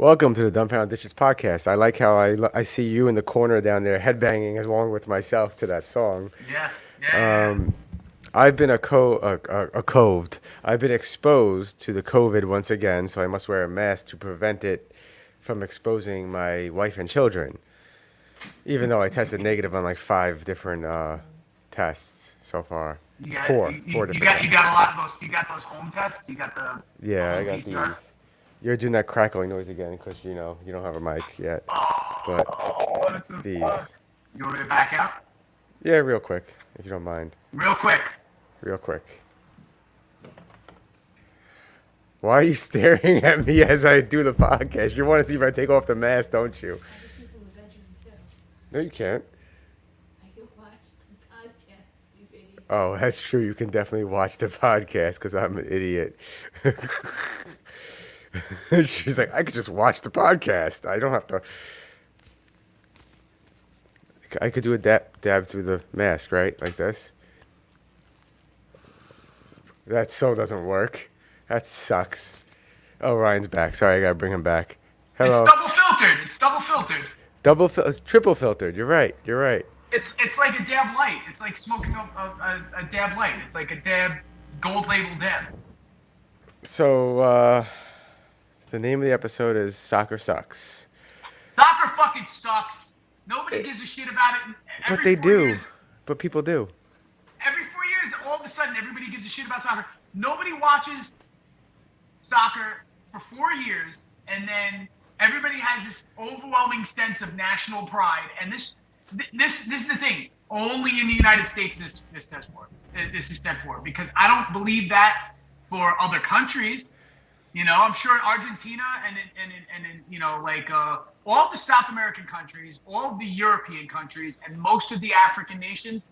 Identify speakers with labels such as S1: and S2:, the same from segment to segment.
S1: Welcome to the Dumbfounded Dipshits podcast. I like how I see you in the corner down there headbanging along with myself to that song.
S2: Yes. Yeah.
S1: I've been a coved. I've been exposed to the COVID once again, so I must wear a mask to prevent it from exposing my wife and children. Even though I tested negative on like 5 different tests so far.
S2: You got
S1: Four,
S2: you,
S1: four
S2: you, you
S1: different
S2: got you
S1: tests.
S2: got a lot of those. You got those home tests. You got the
S1: Yeah, I
S2: home
S1: got
S2: PCR.
S1: these. You're doing that crackling noise again because you don't have a mic yet. But these.
S2: You want me to back out?
S1: Yeah, real quick, if you don't mind.
S2: Real quick.
S1: Real quick. Why are you staring at me as I do the podcast? You want to see if I take off the mask, don't you?
S3: I can see from the bedroom too.
S1: No, you can't.
S3: I can watch the podcast, you idiot.
S1: Oh, that's true. You can definitely watch the podcast because I'm an idiot. She's like, I could just watch the podcast. I don't have to. I could do a dab through the mask, right? Like this. That so doesn't work. That sucks. Oh, Ryan's back. Sorry, I gotta bring him back. Hello.
S2: It's double filtered.
S1: Triple filtered. You're right.
S2: It's like a dab light. It's like smoking a dab light. It's like a dab gold label dab.
S1: So, the name of the episode is Soccer Sucks.
S2: Soccer fucking sucks. Nobody gives a shit about it.
S1: But they do. But people do.
S2: Every 4 years, all of a sudden, everybody gives a shit about soccer. Nobody watches soccer for 4 years, and then everybody has this overwhelming sense of national pride. And this is the thing. Only in the United States this is set for, because I don't believe that for other countries. You know, I'm sure in Argentina and in all the South American countries, all of the European countries, and most of the African nations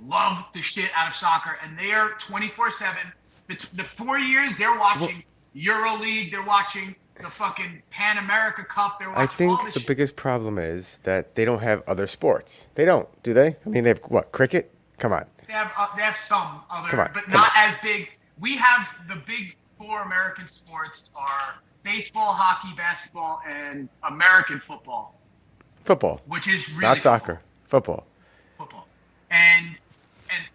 S2: love the shit out of soccer, and they are 24/7. The 4 years they're watching EuroLeague, they're watching the fucking Pan America Cup, they're watching
S1: I think
S2: all this
S1: the
S2: shit.
S1: biggest problem is that they don't have other sports. They don't, do they? I mean, they have what? Cricket? Come on.
S2: They have some other,
S1: Come on,
S2: but
S1: come
S2: not as big. We have the big four American sports are baseball, hockey, basketball, and American football.
S1: Football.
S2: Which is really
S1: Not soccer. Football.
S2: Football. And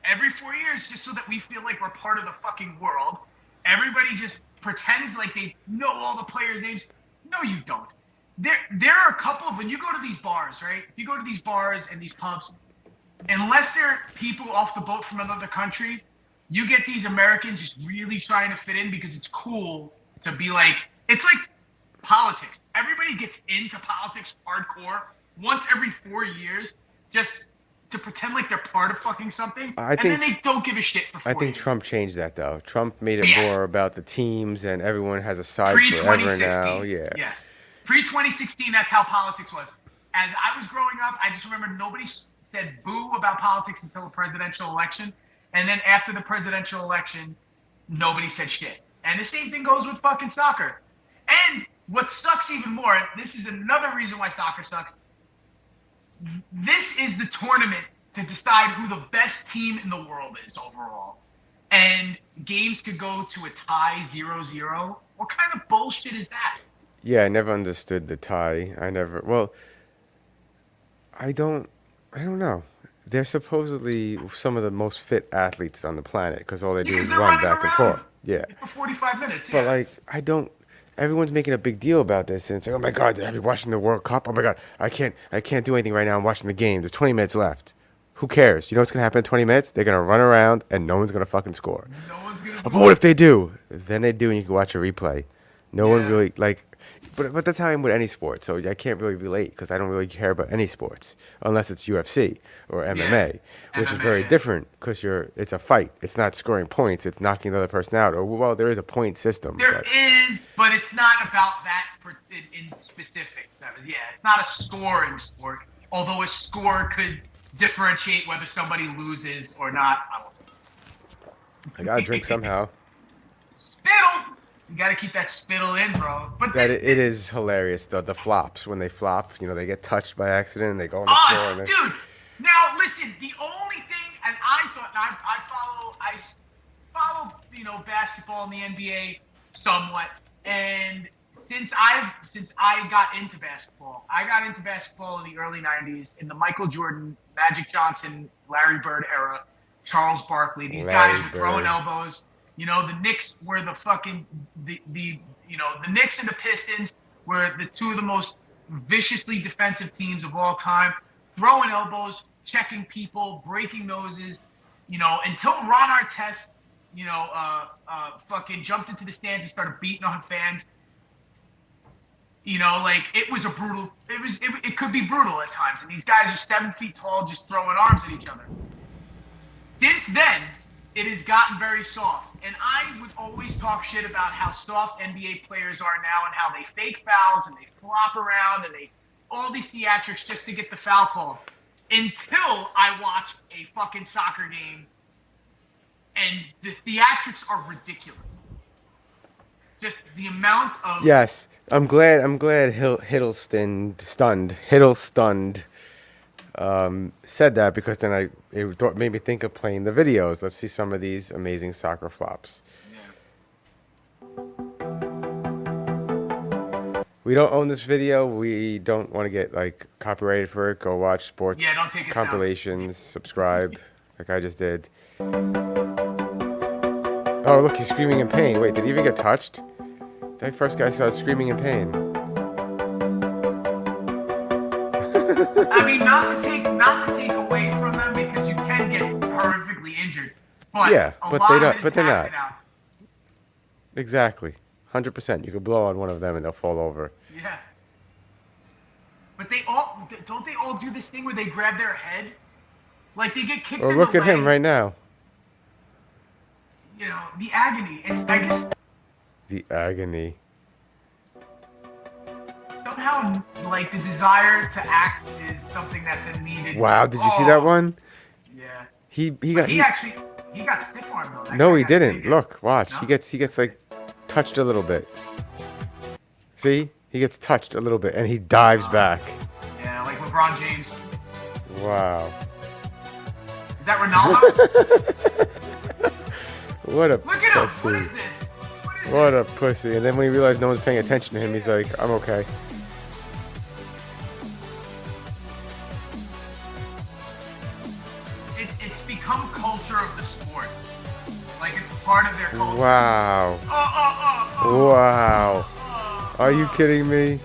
S2: every 4 years, just so that we feel like we're part of the fucking world, everybody just pretends like they know all the players' names. No, you don't. There are a couple of, when you go to these bars, right? If you go to these bars and these pubs, unless they're people off the boat from another country, you get these Americans just really trying to fit in because it's cool to be like, it's like politics. Everybody gets into politics hardcore once every 4 years just to pretend like they're part of fucking something. Then they don't give a shit for 4
S1: I think
S2: years.
S1: Trump changed that, though. Trump made it more about the teams, and everyone has a side forever now. Yeah.
S2: Yes. Pre-2016, that's how politics was. As I was growing up, I just remember nobody said boo about politics until the presidential election. And then after the presidential election, nobody said shit. And the same thing goes with fucking soccer. And what sucks even more, this is another reason why soccer sucks. This is the tournament to decide who the best team in the world is overall. And games could go to a tie 0-0. What kind of bullshit is that?
S1: Yeah, I never understood the tie. I don't know. They're supposedly some of the most fit athletes on the planet because all they do is run back and forth. Yeah.
S2: For 45 minutes,
S1: But everyone's making a big deal about this, and it's like, oh my God, are you watching the World Cup? Oh my God, I can't do anything right now. I'm watching the game. There's 20 minutes left. Who cares? You know what's gonna happen in 20 minutes? They're gonna run around and no one's gonna fucking score.
S2: No one's gonna.
S1: But what if they do? Then they do, and you can watch a replay. No one really But that's how I am with any sport. So I can't really relate because I don't really care about any sports unless it's UFC or MMA, which is very different because it's a fight. It's not scoring points. It's knocking the other person out. Or well, there is a point system.
S2: There is, but it's not about that in specifics. Yeah, it's not a scoring sport. Although a score could differentiate whether somebody loses or not.
S1: I gotta drink somehow.
S2: Spittle. You gotta keep that spittle in, bro. But
S1: it is hilarious. The flops when they flop, they get touched by accident and they go on the floor. And
S2: dude. Now listen, the only thing, and I follow, basketball in the NBA somewhat, and since I got into basketball, I got into basketball in the early '90s in the Michael Jordan, Magic Johnson, Larry Bird era, Charles Barkley. These guys
S1: Larry
S2: were throwing
S1: Bird.
S2: elbows. You know, the Knicks were the fucking the Knicks and the Pistons were the two of the most viciously defensive teams of all time, throwing elbows, checking people, breaking noses. You know, until Ron Artest, fucking jumped into the stands and started beating on fans. You know, like it was a brutal. It could be brutal at times, and these guys are 7 feet tall, just throwing arms at each other. Since then, it has gotten very soft, and I would always talk shit about how soft NBA players are now, and how they fake fouls and they flop around and they all these theatrics just to get the foul call. Until I watched a fucking soccer game, and the theatrics are ridiculous. Just the amount of
S1: Yes, I'm glad Hiddleston said that, because then it made me think of playing the videos. Let's see some of these amazing soccer flops. We don't own this video. We don't want to get like copyrighted for it. Go watch sports
S2: Yeah, don't take it down.
S1: compilations. Subscribe, like I just did. Oh, look, he's screaming in pain. Wait, did he even get touched? That first guy saw screaming in pain.
S2: I mean, not to take away from them, because you can get horrifically injured. But
S1: Yeah,
S2: a
S1: but
S2: lot
S1: they
S2: of
S1: don't-
S2: it is
S1: but they're not.
S2: acted out.
S1: Exactly. 100%. You could blow on one of them and they'll fall over.
S2: Yeah. But don't they all do this thing where they grab their head? Like they get kicked
S1: Or
S2: in
S1: look
S2: the
S1: at him
S2: leg.
S1: right now.
S2: You know, the agony. It's, I guess
S1: The agony.
S2: somehow, like, the desire to act is something that's a needed.
S1: Wow, did you see that one?
S2: Yeah.
S1: He
S2: He
S1: got
S2: stiff arm though. That
S1: No,
S2: guy
S1: he
S2: got
S1: didn't.
S2: bigger.
S1: Look, watch.
S2: No?
S1: He gets like touched a little bit. See? He gets touched a little bit and he dives back.
S2: Yeah, like LeBron James.
S1: Wow.
S2: Is that Ronaldo?
S1: What a
S2: Look at him. What
S1: pussy.
S2: is this? What is
S1: What a pussy. And then when he realized no one's paying attention to him, he's like, I'm okay.
S2: It's become culture of the sport. Like it's part of their culture.
S1: Wow. Wow. Are you kidding me?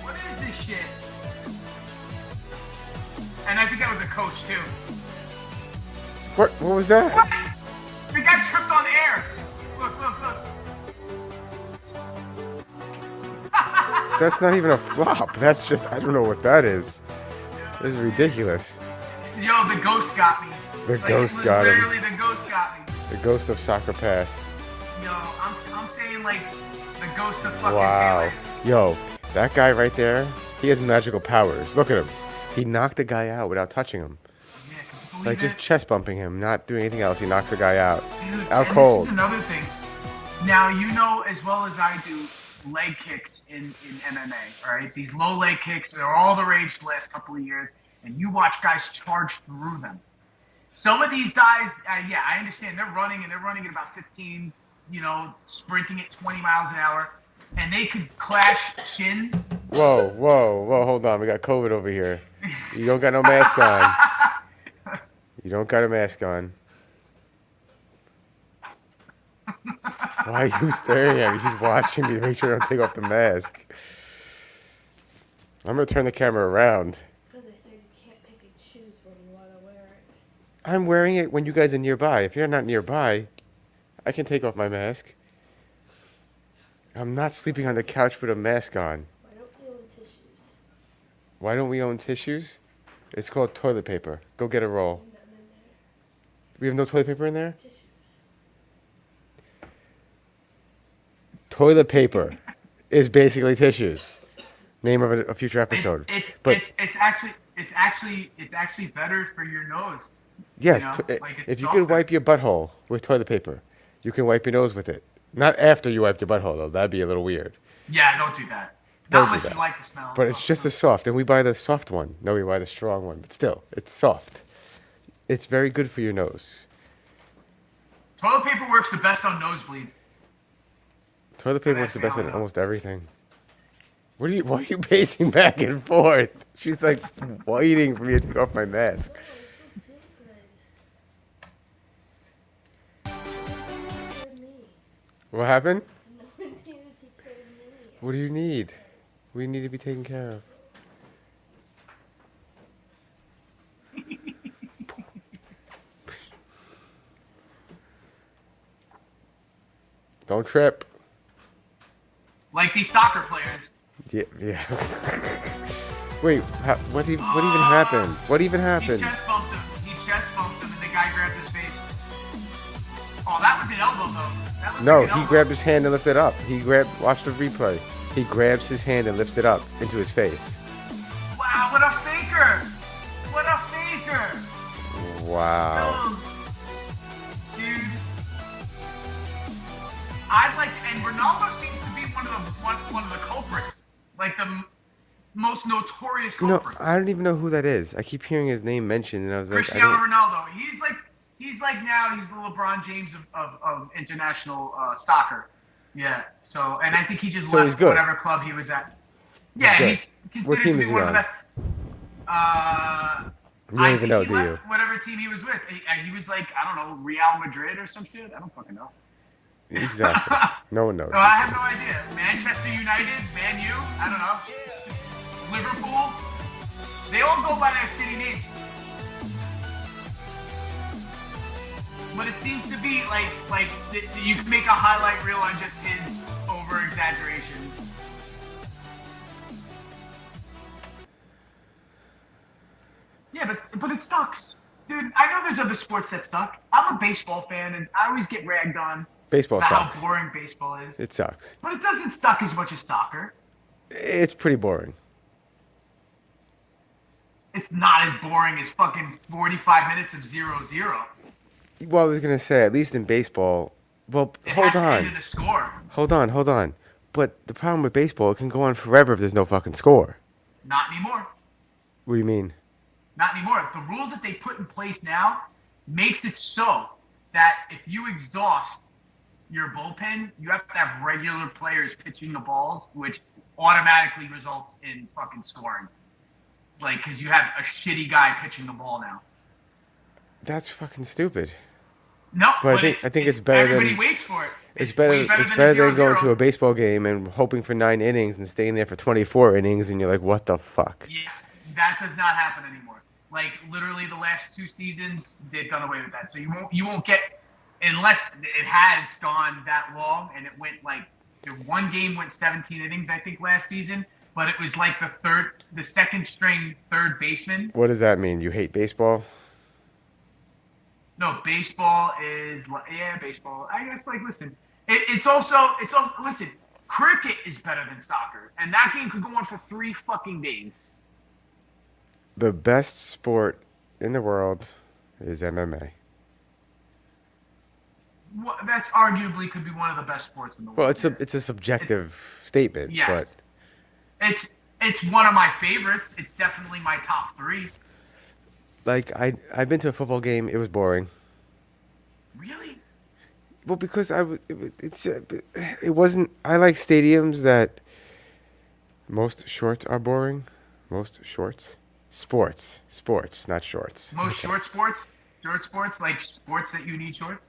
S2: What is this shit? And I think that was a coach too.
S1: What was that?
S2: What? The guy tripped on air. Look.
S1: That's not even a flop. That's just, I don't know what that is. This is ridiculous.
S2: Yo, the ghost got me.
S1: The ghost got him.
S2: Literally, the ghost got me.
S1: The ghost of soccer pass.
S2: Yo, I'm saying like the ghost of fucking
S1: Wow.
S2: Pele.
S1: Yo, that guy right there, he has magical powers. Look at him. He knocked a guy out without touching him.
S2: Yeah, can you believe
S1: Like just
S2: it?
S1: chest bumping him, not doing anything else. He knocks a guy out.
S2: Dude,
S1: Out
S2: and
S1: cold.
S2: This is another thing. Now, you know as well as I do leg kicks in MMA, all right? These low leg kicks, they're all the rage the last couple of years, and you watch guys charge through them. Some of these guys, yeah, I understand. They're running at about 15, sprinting at 20 miles an hour, and they could clash shins.
S1: Whoa, hold on. We got COVID over here. You don't got no mask on. You don't got a mask on. Why are you staring at me? She's watching me to make sure I don't take off the mask. I'm going to turn the camera around.
S3: Because they said you can't pick and choose when you want to wear it.
S1: I'm wearing it when you guys are nearby. If you're not nearby, I can take off my mask. I'm not sleeping on the couch with a mask on.
S3: Why don't you own tissues?
S1: Why don't we own tissues? It's called toilet paper. Go get a roll.
S3: None in there.
S1: We have no toilet paper in there?
S3: Tissues.
S1: Toilet paper is basically tissues. Name of a future episode. But
S2: It's actually better for your nose.
S1: yes,
S2: like it's
S1: if you
S2: softer.
S1: could wipe your butthole with toilet paper, you can wipe your nose with it. Not after you wipe your butthole though. That'd be a little weird.
S2: Yeah, don't do that.
S1: Don't
S2: Not
S1: do
S2: unless
S1: that.
S2: you like the smell.
S1: But it's just as soft, and we buy the soft one. No, we buy the strong one. But still, it's soft. It's very good for your nose.
S2: Toilet paper works the best on nosebleeds.
S1: Toilet paper works
S2: that's
S1: the best
S2: the
S1: in
S2: only
S1: almost everything. Why are you pacing back and forth? She's like waiting for me to take off my mask.
S3: Oh, I still feel good. Me.
S1: What happened?
S3: No one's here to take care of me.
S1: What do you need? We need to be taken care of. Don't trip.
S2: Like these soccer players.
S1: Yeah, yeah. Wait, what even happened? What even
S2: He
S1: happened?
S2: chest bumped him. He chest bumped him, and the guy grabbed his face. Oh, that was an elbow, though. That was
S1: No,
S2: like an
S1: he
S2: elbow.
S1: grabbed his hand and lifted it up. Watch the replay. He grabs his hand and lifts it up into his face.
S2: Wow, what a faker! What a faker!
S1: Wow.
S2: Dude. I'd like, and Ronaldo seems to be one of the culprits, like the most notorious
S1: You know,
S2: culprit.
S1: I don't even know who that is. I keep hearing his name mentioned, and I was like, I
S2: Cristiano
S1: don't.
S2: Ronaldo. He's like now he's the LeBron James of international soccer. Yeah. So, and I think he just
S1: So he's
S2: left
S1: good.
S2: whatever club he was at. Yeah,
S1: good.
S2: he's
S1: What
S2: considered
S1: team
S2: to
S1: is
S2: be
S1: he
S2: one of the
S1: on?
S2: best.
S1: You don't
S2: I
S1: even
S2: think
S1: know,
S2: he
S1: do
S2: left
S1: you?
S2: whatever team he was with. He was like, I don't know, Real Madrid or some shit. I don't fucking know.
S1: Exactly. No one knows.
S2: No, I have no idea. Manchester United, Man U, I don't know. Liverpool. They all go by their city names. But it seems to be like you can make a highlight reel on just his over exaggeration. Yeah, but it sucks. Dude, I know there's other sports that suck. I'm a baseball fan and I always get ragged on
S1: Baseball
S2: about
S1: sucks.
S2: how boring baseball is.
S1: It sucks.
S2: But it doesn't suck as much as soccer.
S1: It's pretty boring.
S2: It's not as boring as fucking 45 minutes of 0-0.
S1: Well, I was gonna say, at least in baseball. Well,
S2: It
S1: hold
S2: has to end
S1: on.
S2: in a score.
S1: Hold on. But the problem with baseball, it can go on forever if there's no fucking score.
S2: Not anymore.
S1: What do you mean?
S2: Not anymore. The rules that they put in place now makes it so that if you exhaust your bullpen, you have to have regular players pitching the balls, which automatically results in fucking scoring. Like, because you have a shitty guy pitching the ball now.
S1: That's fucking stupid.
S2: No,
S1: But I think it's better
S2: everybody
S1: than-
S2: waits for it.
S1: It's
S2: way
S1: better. It's
S2: than
S1: better
S2: a
S1: than going
S2: 0-0.
S1: to a baseball game and hoping for 9 innings and staying there for 24 innings, and you're like, what the fuck?
S2: Yes, that does not happen anymore. Like literally the last 2 seasons, they've done away with that. So you won't get, unless it has gone that long and it went like the one game went 17 innings I think last season, but it was like the second string third baseman.
S1: What does that mean? You hate baseball?
S2: No, baseball is baseball. I guess listen, it's also listen. Cricket is better than soccer, and that game could go on for 3 fucking days.
S1: The best sport in the world is MMA.
S2: That's arguably could be one of the best sports in the world.
S1: Well, it's a subjective statement,
S2: Yes, it's one of my favorites. It's definitely my top 3.
S1: but like I've been to a football game. It was boring.
S2: Really?
S1: Well, because it wasn't. I like stadiums that most shorts are boring. Most shorts, sports, not shorts.
S2: Most short sports, like sports that you need shorts.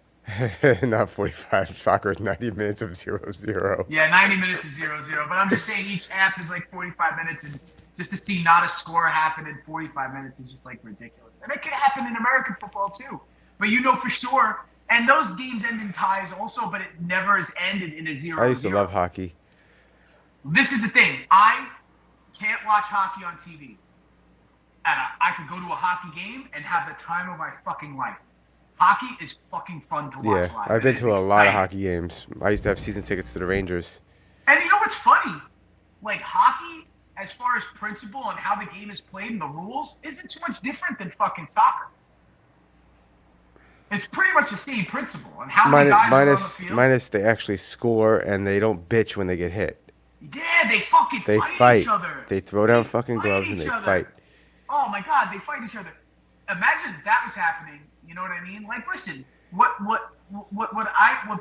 S1: Not 45. Soccer is 90 minutes of 0-0.
S2: Yeah, 90 minutes of 0-0. But I'm just saying each half is like 45 minutes, and just to see not a score happen in 45 minutes is just like ridiculous. And it could happen in American football too. But you know for sure, and those games end in ties also, but it never has ended in a 0-0.
S1: I used to love hockey.
S2: This is the thing. I can't watch hockey on TV. And I could go to a hockey game and have the time of my fucking life. Hockey is fucking fun to watch
S1: Yeah,
S2: live.
S1: I've been
S2: and
S1: to
S2: it's
S1: a lot of
S2: exciting.
S1: hockey games. I used to have season tickets to the Rangers.
S2: And you know what's funny? Like hockey, as far as principle and how the game is played and the rules, isn't too much different than fucking soccer. It's pretty much the same principle. And how many guys are on the field?
S1: Minus they actually score and they don't bitch when they get hit.
S2: Yeah, they fucking
S1: They
S2: fight
S1: fight.
S2: each other.
S1: They throw down
S2: They
S1: fucking
S2: fight
S1: gloves and
S2: each
S1: they
S2: other.
S1: fight.
S2: Oh my god, they fight each other. Imagine if that was happening. You know what I mean? Like, listen, what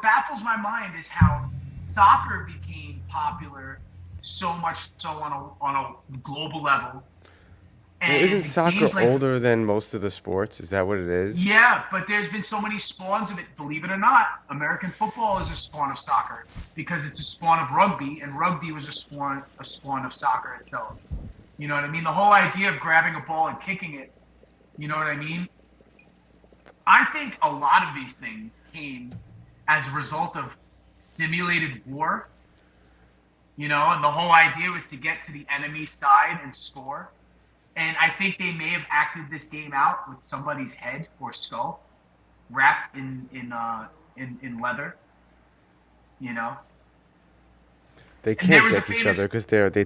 S2: baffles my mind is how soccer became popular so much so on a global level.
S1: Well, isn't
S2: And
S1: soccer
S2: games like
S1: older than most of the sports? Is that what it is?
S2: yeah, but there's been so many spawns of it. Believe it or not, American football is a spawn of soccer because it's a spawn of rugby, and rugby was a spawn of soccer itself. You know what I mean? The whole idea of grabbing a ball and kicking it. You know what I mean? I think a lot of these things came as a result of simulated war. You know, and the whole idea was to get to the enemy side and score. And I think they may have acted this game out with somebody's head or skull wrapped in leather. You know,
S1: They
S2: and there
S1: can't
S2: was a
S1: deck each
S2: famous
S1: other because they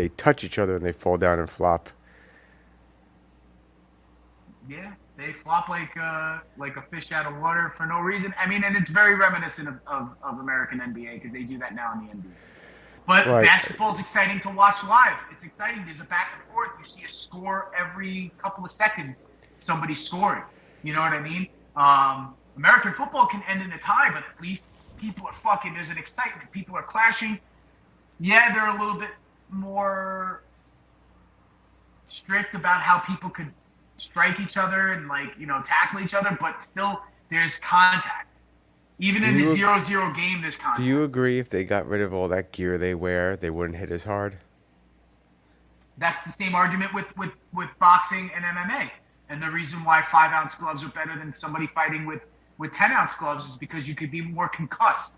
S1: touch each other and they fall down and flop.
S2: yeah, they flop like a fish out of water for no reason. I mean, and it's very reminiscent of American NBA because they do that now in the NBA. But
S1: Right.
S2: basketball's exciting to watch live. It's exciting. There's a back and forth. You see a score every couple of seconds. Somebody's scoring. You know what I mean? American football can end in a tie, but at least people are fucking. There's an excitement. People are clashing. Yeah, they're a little bit more strict about how people could strike each other and tackle each other, but still there's contact. Even
S1: Do
S2: in
S1: you
S2: the 0-0 game, there's contact.
S1: Do you agree if they got rid of all that gear they wear, they wouldn't hit as hard?
S2: That's the same argument with boxing and MMA. And the reason why 5-ounce gloves are better than somebody fighting with 10-ounce gloves is because you could be more concussed.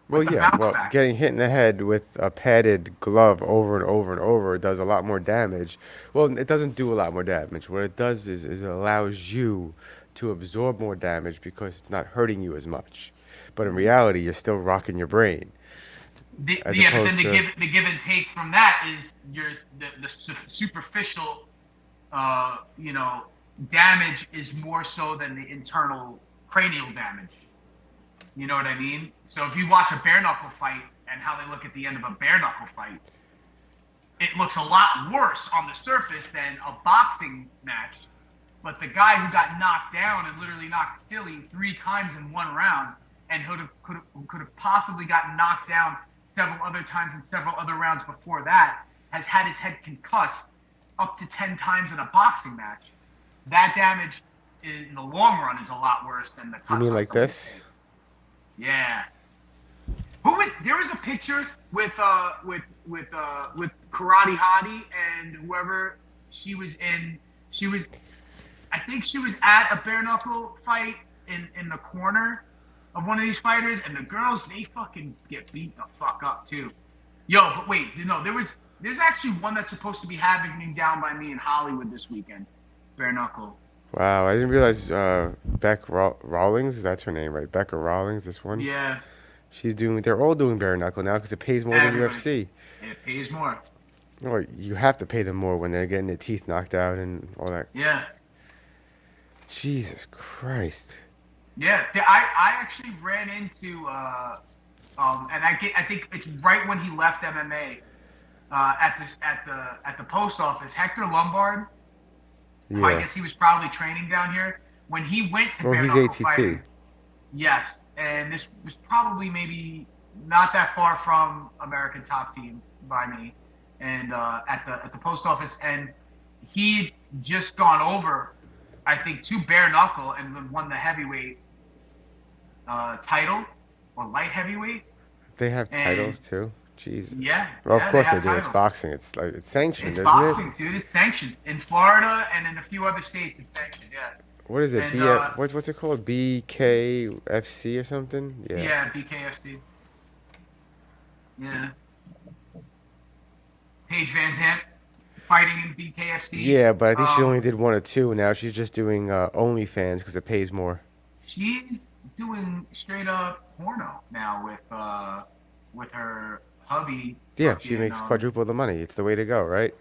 S1: Well,
S2: with the
S1: yeah.
S2: bounce
S1: Well,
S2: back.
S1: getting hit in the head with a padded glove over and over and over does a lot more damage. Well, it doesn't do a lot more damage. What it does is it allows you to absorb more damage because it's not hurting you as much. But in reality, you're still rocking your brain. As
S2: But then
S1: opposed to
S2: the give and take from that is the superficial, damage is more so than the internal cranial damage. You know what I mean? So if you watch a bare knuckle fight and how they look at the end of a bare knuckle fight, it looks a lot worse on the surface than a boxing match. But the guy who got knocked down and literally knocked silly 3 times in one round and who could have possibly gotten knocked down several other times in several other rounds before that has had his head concussed up to 10 times in a boxing match. That damage in the long run is a lot worse than the cuts.
S1: you mean
S2: on
S1: like
S2: somebody's
S1: this?
S2: face. Yeah. There was a picture with Karate Hottie and whoever she was in. I think she was at a bare knuckle fight in the corner of one of these fighters, and the girls, they fucking get beat the fuck up too. Yo, but wait, there's actually one that's supposed to be happening down by me in Hollywood this weekend. Bare knuckle.
S1: Wow, I didn't realize Rawlings, that's her name, right? Becca Rawlings, this one.
S2: Yeah,
S1: They're all doing bare knuckle now because it pays more than
S2: everybody.
S1: UFC.
S2: It pays more.
S1: Well, you have to pay them more when they're getting their teeth knocked out and all that.
S2: Yeah.
S1: Jesus Christ.
S2: Yeah, I actually ran into and I think it's right when he left MMA at the post office. Hector Lombard, who I
S1: Yeah.
S2: guess he was probably training down here when he went to
S1: Well,
S2: bare
S1: he's
S2: knuckle
S1: ATT.
S2: fighting. Yes, and this was probably maybe not that far from American Top Team by me, and at the post office, and he'd just gone over, I think, 2 bare knuckle and then won the heavyweight title or light heavyweight.
S1: They have
S2: And-
S1: titles too. Jesus.
S2: Yeah,
S1: Well,
S2: yeah,
S1: of course
S2: they
S1: they
S2: have
S1: do. It's
S2: titles.
S1: boxing. It's like it's sanctioned,
S2: It's
S1: isn't
S2: boxing,
S1: it?
S2: dude. It's sanctioned in Florida and in a few other states. It's sanctioned. Yeah.
S1: What is it?
S2: And,
S1: What's it called? BKFC or something? Yeah.
S2: Yeah, BKFC. Yeah. Paige Van Zandt fighting in BKFC.
S1: Yeah, but I think she
S2: Um,
S1: only did 1 or 2. Now she's just doing OnlyFans because it pays more.
S2: She's doing straight up porno now with her hubby.
S1: Yeah, she
S2: fucking,
S1: makes quadruple the money. It's the way to go, right?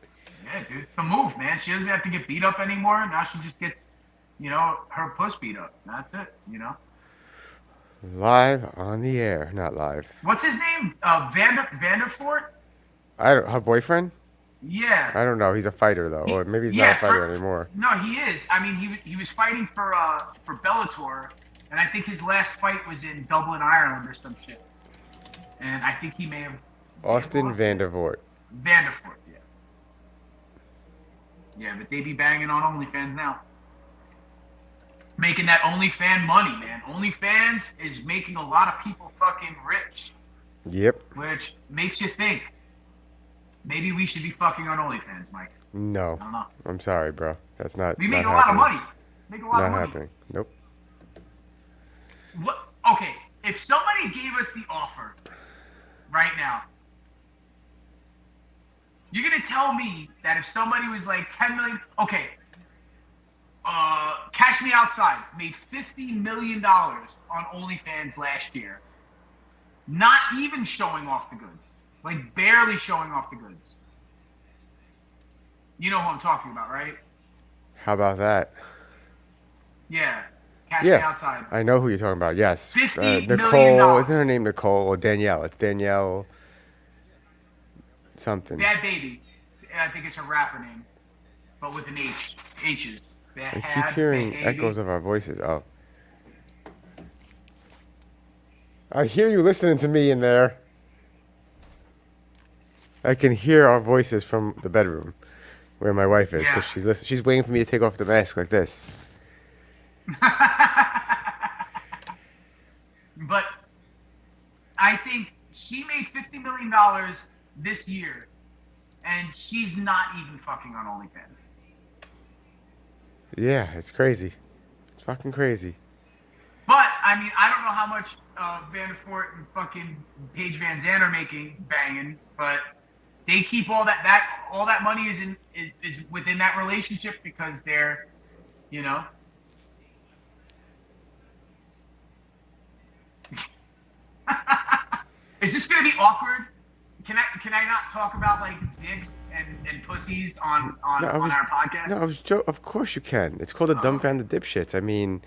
S2: Yeah, dude, it's the move, man. She doesn't have to get beat up anymore. Now she just gets, her puss beat up. That's it.
S1: Live on the air, not live.
S2: What's his name? Vanderfort?
S1: Her boyfriend?
S2: Yeah.
S1: I don't know. He's a fighter though, or maybe he's
S2: Yeah,
S1: not a fighter anymore.
S2: No, he is. I mean, he was fighting for Bellator, and I think his last fight was in Dublin, Ireland, or some shit. And I think he may have.
S1: Austin Vandervoort.
S2: Vandervoort, yeah. Yeah, but they be banging on OnlyFans now. Making that OnlyFans money, man. OnlyFans is making a lot of people fucking rich.
S1: Yep.
S2: Which makes you think, maybe we should be fucking on OnlyFans, Mike.
S1: No.
S2: I don't know.
S1: I'm sorry, bro. That's not.
S2: We make
S1: not
S2: a lot of
S1: happening.
S2: money. Make a lot
S1: Not
S2: of money.
S1: happening. Nope.
S2: What? Okay, if somebody gave us the offer right now, you're gonna tell me that if somebody was like 10 million, okay, Cash Me Outside made $50 million on OnlyFans last year, not even showing off the goods, like barely showing off the goods. You know who I'm talking about, right?
S1: How about that?
S2: Yeah, Cash Me
S1: Yeah.
S2: Outside.
S1: I know who you're talking about. Yes.
S2: $50
S1: Nicole.
S2: million.
S1: Isn't her name Nicole or Danielle? It's Danielle. Something.
S2: Bad Baby. I think it's a rapper name, but with an H. H's.
S1: I keep hearing echoes of our voices. Oh. I hear you listening to me in there. I can hear our voices from the bedroom where my wife is because
S2: Yeah.
S1: she's waiting for me to take off the mask like this.
S2: But I think she made $50 million this year, and she's not even fucking on OnlyFans.
S1: Yeah, it's crazy. It's fucking crazy.
S2: But I mean, I don't know how much Vandervoort and fucking Paige Van Zandt are making banging, but they keep all that money is within that relationship because they're, you know. Is this gonna be awkward? Can I not talk about like dicks and pussies on our podcast?
S1: No, I was Of course you can. It's called the dumbfounded dipshits. I mean,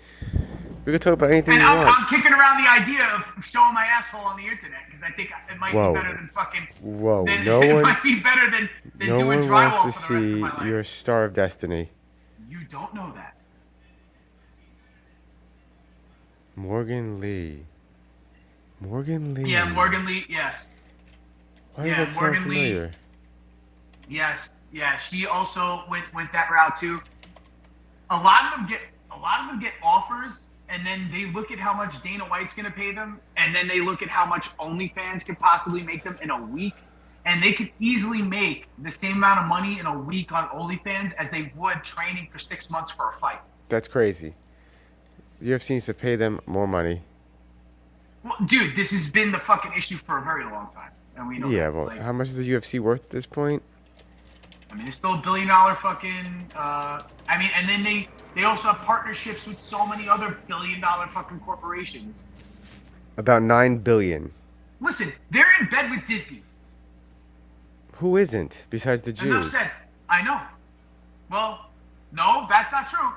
S1: we could talk about anything
S2: And
S1: you want.
S2: I'm kicking around the idea of showing my asshole on the internet because I think it might
S1: Whoa.
S2: be better than fucking.
S1: Whoa,
S2: Than,
S1: no
S2: it
S1: one,
S2: might be better than
S1: no
S2: doing
S1: one
S2: drywall
S1: wants to
S2: for the rest of
S1: see
S2: my life.
S1: your star of destiny.
S2: You don't know that.
S1: Morgan Lee. Morgan Lee.
S2: Yeah, Morgan Lee. Yes.
S1: Why does
S2: yeah,
S1: that
S2: Morgan
S1: sound
S2: Lee.
S1: familiar?
S2: Yes. Yeah. She also went that route too. A lot of them get offers, and then they look at how much Dana White's going to pay them, and then they look at how much OnlyFans could possibly make them in a week, and they could easily make the same amount of money in a week on OnlyFans as they would training for 6 months for a fight.
S1: That's crazy. The UFC needs to pay them more money.
S2: Well, dude, this has been the fucking issue for a very long time, and we know.
S1: Yeah,
S2: that.
S1: well,
S2: Like,
S1: how much is the UFC worth at this point?
S2: I mean, it's still $1 billion fucking. I mean, and then they also have partnerships with so many other $1 billion fucking corporations.
S1: About $9 billion.
S2: Listen, they're in bed with Disney.
S1: Who isn't, besides the
S2: Enough
S1: Jews?
S2: said. I know. Well, no, that's not true.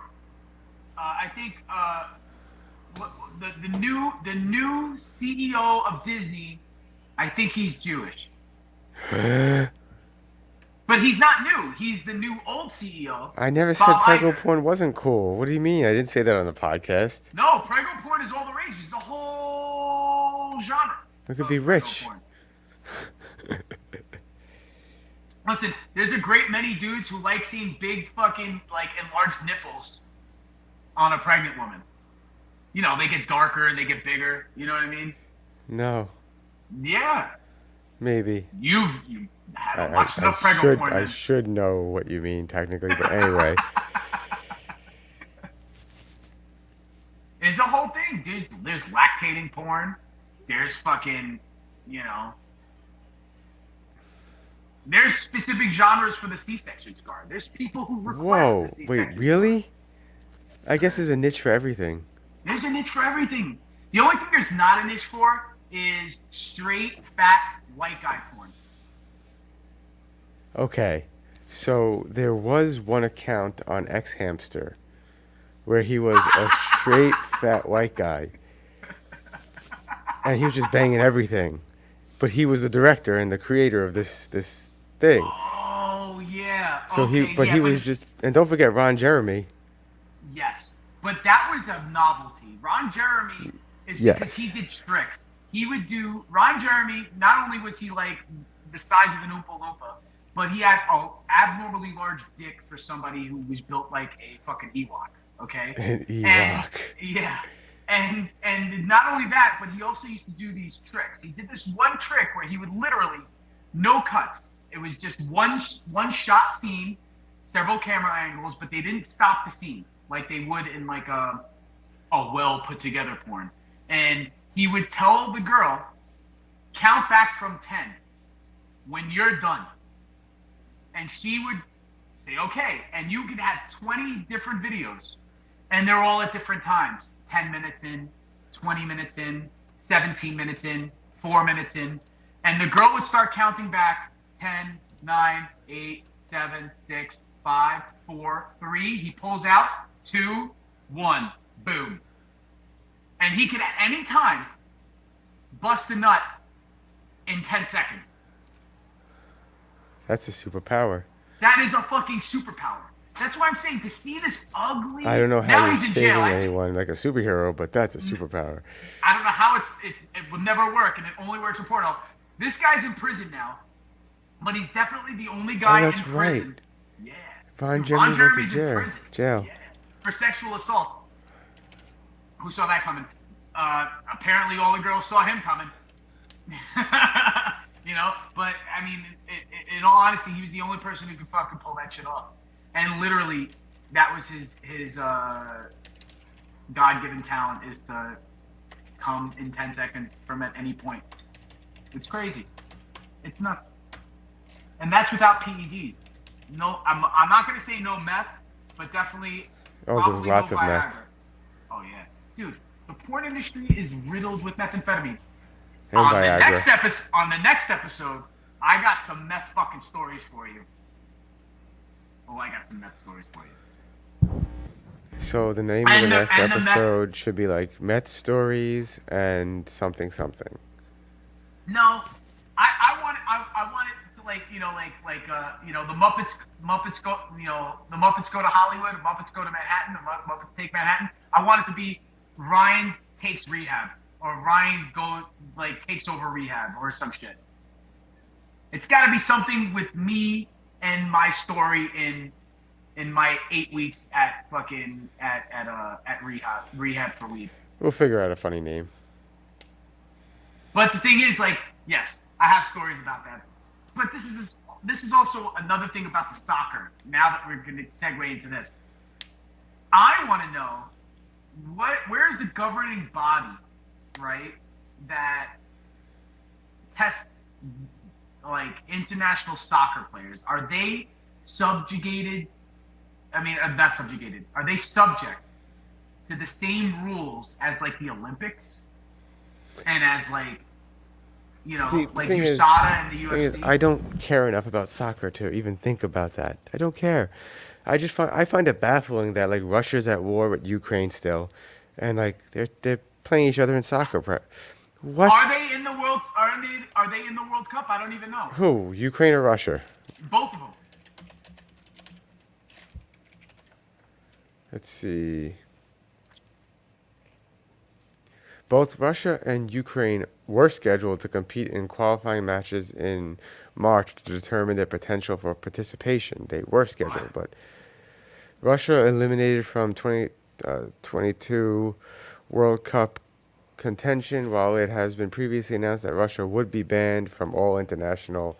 S2: I think the new CEO of Disney, I think he's Jewish. But he's not new. He's the new old CEO.
S1: I never said
S2: Bob
S1: prego
S2: Iger.
S1: porn wasn't cool. What do you mean? I didn't say that on the podcast.
S2: No, prego porn is all the rage. It's a whole genre.
S1: We could
S2: of
S1: be
S2: prego
S1: rich.
S2: porn. Listen, there's a great many dudes who like seeing big fucking, like, enlarged nipples on a pregnant woman. You know, they get darker and they get bigger. You know what I mean?
S1: No,
S2: Yeah.
S1: maybe.
S2: You haven't watched enough prego porn.
S1: I
S2: then.
S1: should know what you mean technically, but anyway.
S2: It's a whole thing, dude. There's lactating porn. There's fucking, you know. There's specific genres for the C-section scar. There's people who request
S1: Whoa,
S2: the
S1: wait,
S2: C-section
S1: really? I guess there's a niche for everything.
S2: There's a niche for everything. The only thing there's not a niche for is straight, fat, white guy porn.
S1: Okay, so there was one account on X Hamster where he was a straight fat white guy, and he was just banging everything, but he was the director and the creator of this thing.
S2: Oh, yeah.
S1: So
S2: okay,
S1: he was just, and don't forget Ron Jeremy.
S2: Yes. But that was a novelty. Ron Jeremy is
S1: Yes.
S2: because he did tricks. he would do Ron Jeremy. Not only was he like the size of an Oompa Loompa, but he had an abnormally large dick for somebody who was built like a fucking Ewok. Okay.
S1: An Ewok.
S2: And, yeah. And not only that, but he also used to do these tricks. He did this one trick where he would literally no cuts. It was just one shot scene, several camera angles, but they didn't stop the scene like they would in like a well put together porn. And he would tell the girl, count back from 10 when you're done. And she would say, okay. And you could have 20 different videos, and they're all at different times. 10 minutes in, 20 minutes in, 17 minutes in, 4 minutes in. And the girl would start counting back 10, 9, 8, 7, 6, 5, 4, 3. He pulls out 2, 1. Boom. And he could at any time bust a nut in 10 seconds.
S1: That's a superpower.
S2: That is a fucking superpower. That's why I'm saying to see this ugly.
S1: I don't know
S2: now
S1: how
S2: he's
S1: you're
S2: in
S1: saving
S2: jail.
S1: anyone like a superhero, but that's a superpower.
S2: I don't know how it would never work, and it only works in porno. This guy's in prison now, but he's definitely the only guy
S1: that's
S2: in prison.
S1: right.
S2: Yeah.
S1: Ron
S2: Ron
S1: Jeremy went
S2: Jeremy's
S1: to
S2: in prison.
S1: jail.
S2: Yeah. For sexual assault. Who saw that coming? Apparently all the girls saw him coming. You know, but I mean, in all honesty, he was the only person who could fucking pull that shit off. And literally, that was his God-given talent, is to come in 10 seconds from at any point. It's crazy. It's nuts. And that's without PEDs. No, I'm not gonna say no meth, but definitely.
S1: Oh, there was
S2: probably
S1: lots
S2: no
S1: of
S2: Viagra.
S1: meth.
S2: Oh yeah, dude. The porn industry is riddled with methamphetamine.
S1: And
S2: On
S1: Viagra.
S2: the next episode, I got some meth fucking stories for you. Oh, I got some meth stories for you.
S1: So the name of the next episode should be like Meth Stories and something something.
S2: No, I want it to like the Muppets go the Muppets go to Hollywood, the Muppets go to Manhattan, the Muppets take Manhattan. I want it to be Ryan takes rehab, or Ryan takes over rehab, or some shit. It's got to be something with me and my story in my 8 weeks at fucking at rehab for weed.
S1: We'll figure out a funny name.
S2: But the thing is, like, yes, I have stories about that. But this is also another thing about the soccer. Now that we're going to segue into this, I want to know where's the governing body, right, that tests like international soccer players? Are they subjugated? I mean, not subjugated. Are they subject to the same rules as like the Olympics and as like, you know,
S1: See,
S2: like
S1: thing is-
S2: USADA and the
S1: thing is,
S2: UFC?
S1: I don't care enough about soccer to even think about that. I don't care. I find it baffling that like Russia's at war with Ukraine still, and like they're playing each other in soccer. What?
S2: Are they in the world? Are they in the World Cup? I don't even know.
S1: Who? Ukraine or Russia?
S2: Both of them.
S1: Let's see. Both Russia and Ukraine were scheduled to compete in qualifying matches in March to determine their potential for participation. They were scheduled, but Russia eliminated from 2022 World Cup contention, while it has been previously announced that Russia would be banned from all international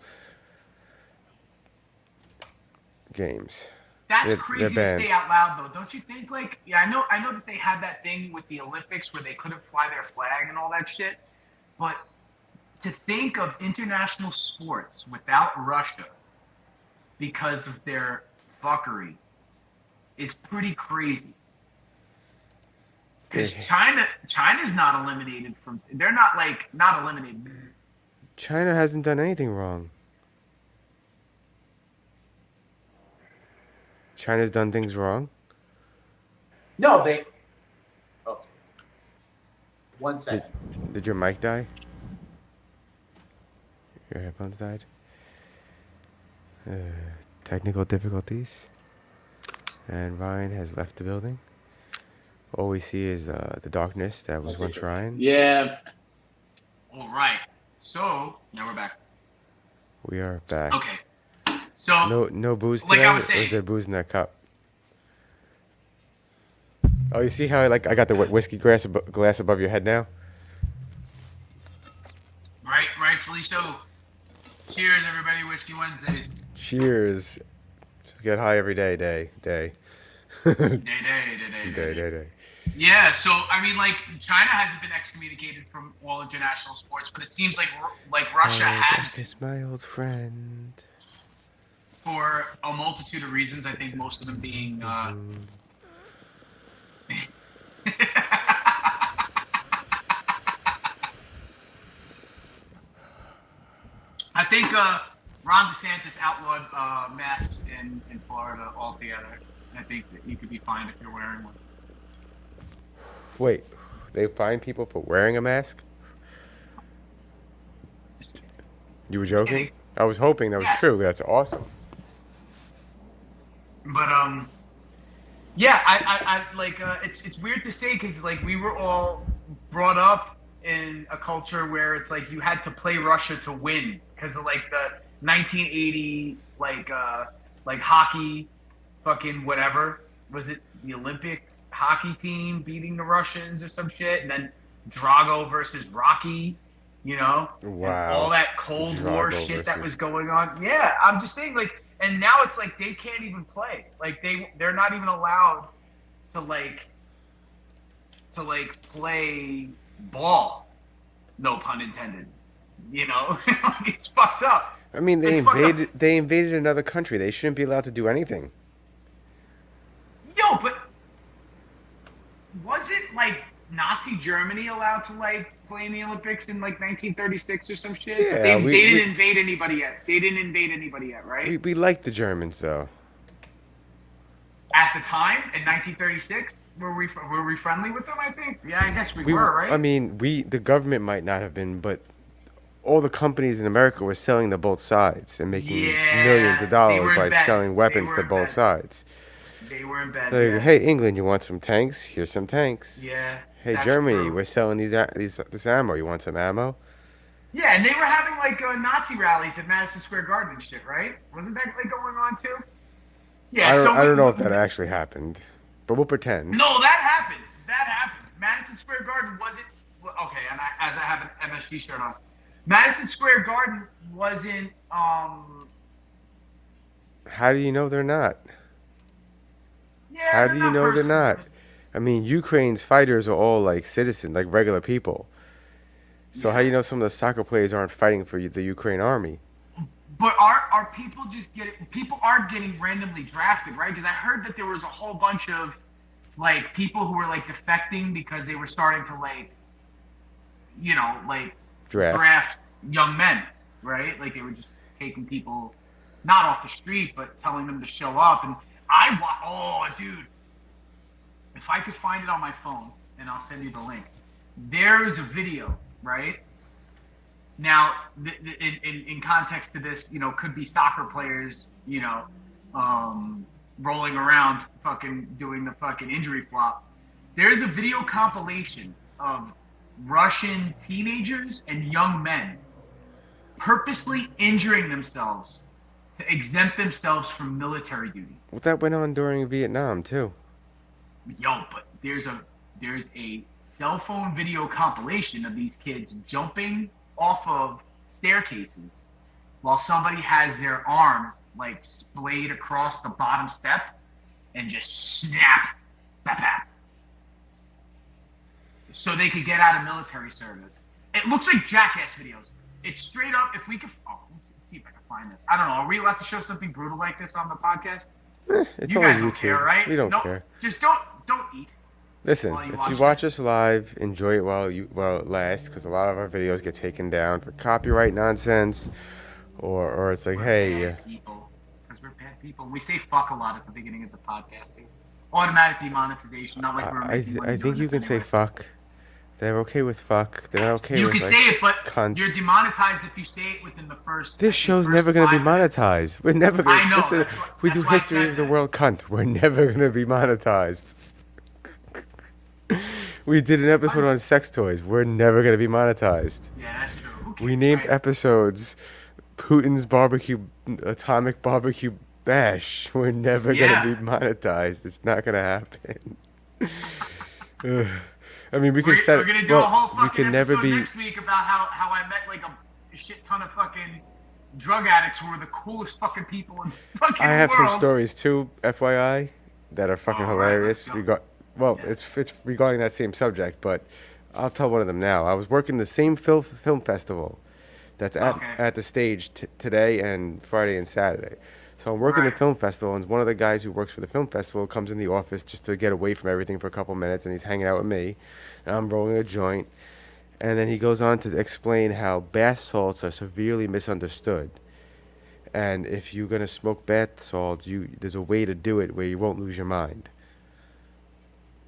S1: games.
S2: That's
S1: They're
S2: crazy to
S1: banned.
S2: say out loud, though. Don't you think? Like, yeah, I know that they had that thing with the Olympics where they couldn't fly their flag and all that shit. But to think of international sports without Russia because of their fuckery is pretty crazy. Because China's not eliminated from. They're not eliminated.
S1: China hasn't done anything wrong. China's done things wrong?
S4: No, they. Oh. 1 second.
S1: Did your mic die? Your headphones died? Technical difficulties. And Ryan has left the building. All we see is the darkness that was once Ryan.
S4: Yeah.
S2: All right. So now we're back.
S1: We are back.
S2: Okay. So
S1: No booze
S2: like
S1: today,
S2: I was
S1: or
S2: saying,
S1: is there booze in that cup? Oh, you see how I got the whiskey glass above your head now?
S2: rightfully so. Cheers, everybody. Whiskey Wednesdays.
S1: Cheers. Get high every day.
S2: Day.
S1: Day.
S2: Yeah, so I mean, like China hasn't been excommunicated from all international sports, but it seems like Russia has been
S1: Is my old friend.
S2: for a multitude of reasons. I think most of them being. I think Ron DeSantis outlawed masks in Florida altogether. I think that you could be fined if you're wearing one.
S1: Wait, they fine people for wearing a mask? You were joking?
S2: kidding.
S1: I was hoping that was
S2: Yes.
S1: true. That's awesome.
S2: But yeah, I like it's weird to say because like we were all brought up in a culture where it's like you had to play Russia to win because of like the 1980 like hockey fucking whatever was it the Olympic hockey team beating the Russians or some shit and then Drago versus Rocky, you know,
S1: Wow.
S2: and all that Cold War
S1: Drago
S2: shit that
S1: versus-
S2: was going on. Yeah, I'm just saying like. And now it's like they can't even play. Like they're not even allowed to play ball. No pun intended. You know, it's fucked up.
S1: I mean,
S2: It's fucked up.
S1: they invaded another country. They shouldn't be allowed to do anything.
S2: Yo, but was it like Nazi Germany allowed to like play in the Olympics in like 1936 or some shit?
S1: Yeah,
S2: they
S1: we-
S2: didn't invade anybody yet. They didn't invade anybody yet, right?
S1: We like the Germans though.
S2: At the time in 1936, were we friendly with them? I think. Yeah, I guess we were, right?
S1: I mean, the government might not have been, but all the companies in America were selling to both sides and making
S2: Yeah,
S1: millions of
S2: they
S1: dollars
S2: were in
S1: by
S2: bed.
S1: selling
S2: They
S1: weapons
S2: were
S1: to
S2: in
S1: both
S2: bed.
S1: sides.
S2: They were in bed.
S1: Like,
S2: yeah.
S1: hey, England, you want some tanks? Here's some tanks.
S2: Yeah.
S1: Hey,
S2: that's
S1: Germany,
S2: true.
S1: we're selling this ammo. You want some ammo?
S2: Yeah, and they were having like Nazi rallies at Madison Square Garden and shit, right? Wasn't that like going on too? Yeah.
S1: I don't know if that actually happened, but we'll pretend.
S2: No, that happened. That happened. Madison Square Garden wasn't. Well, okay, and as I have an MSG shirt on, Madison Square Garden wasn't.
S1: How do you know they're not?
S2: Yeah.
S1: How
S2: they're
S1: do you know they're
S2: personally-
S1: not? I mean, Ukraine's fighters are all like citizens, like regular people. So how do you know some of the soccer players aren't fighting for the Ukraine army?
S2: But are people just people are getting randomly drafted, right? Because I heard that there was a whole bunch of like people who were like defecting because they were starting to like, you know, like draft young men, right? Like they were just taking people not off the street, but telling them to show up. And oh, dude, if I could find it on my phone, and I'll send you the link. There's a video, right? Now, in context to this, you know, could be soccer players, you know, rolling around, fucking doing the fucking injury flop. There's a video compilation of Russian teenagers and young men purposely injuring themselves to exempt themselves from military duty.
S1: Well, that went on during Vietnam too.
S2: Yo, but there's a cell phone video compilation of these kids jumping off of staircases while somebody has their arm like splayed across the bottom step and just snap, bap, bap, so they could get out of military service. It looks like jackass videos. It's straight up. If we could, let's see if I can find this. I don't know. Are we allowed to show something brutal like this on the podcast?
S1: It's
S2: You
S1: only
S2: guys don't
S1: YouTube.
S2: care, right?
S1: We don't
S2: Nope.
S1: care.
S2: Just don't eat.
S1: Listen,
S2: While you
S1: if
S2: watch
S1: you
S2: it.
S1: watch us live, enjoy it while it lasts, because a lot of our videos get taken down for copyright nonsense, or it's like,
S2: We're
S1: hey,
S2: bad people. Because we're bad people. We say fuck a lot at the beginning of the podcast, too. Automatic demonetization, not like we're making money
S1: I think
S2: doing
S1: you
S2: this
S1: can say
S2: anyway.
S1: fuck. They're okay with fuck. They're not okay
S2: You
S1: with
S2: can
S1: like
S2: say it, but
S1: cunt.
S2: you're demonetized if you say it within the first.
S1: This show's never gonna be
S2: minutes.
S1: monetized. We're never gonna.
S2: I know,
S1: Listen,
S2: that's why-
S1: we
S2: that's
S1: do
S2: why I
S1: history
S2: said
S1: of the
S2: that.
S1: world, cunt. We're never gonna be monetized. We did an episode on sex toys. We're never gonna be monetized.
S2: Yeah, that's true. Who cares,
S1: We named
S2: right?
S1: episodes Putin's barbecue, atomic barbecue bash. We're never gonna be
S2: Yeah.
S1: monetized. It's not gonna happen. Ugh. I mean, we could
S2: We're,
S1: set.
S2: we're gonna do a
S1: Well,
S2: whole
S1: we
S2: fucking
S1: can never
S2: episode
S1: be.
S2: next week about how I met like a shit ton of fucking drug addicts who were the coolest fucking people in the fucking
S1: I have
S2: world.
S1: some stories too, FYI, that are fucking
S2: All right,
S1: hilarious.
S2: let's go.
S1: Well,
S2: Yeah.
S1: it's regarding that same subject, but I'll tell one of them now. I was working the same film festival that's
S2: Okay.
S1: at the stage today and Friday and Saturday. So I'm working the
S2: Right.
S1: film festival, and one of the guys who works for the film festival comes in the office just to get away from everything for a couple minutes, and he's hanging out with me, and I'm rolling a joint, and then he goes on to explain how bath salts are severely misunderstood. And if you're gonna smoke bath salts, there's a way to do it where you won't lose your mind.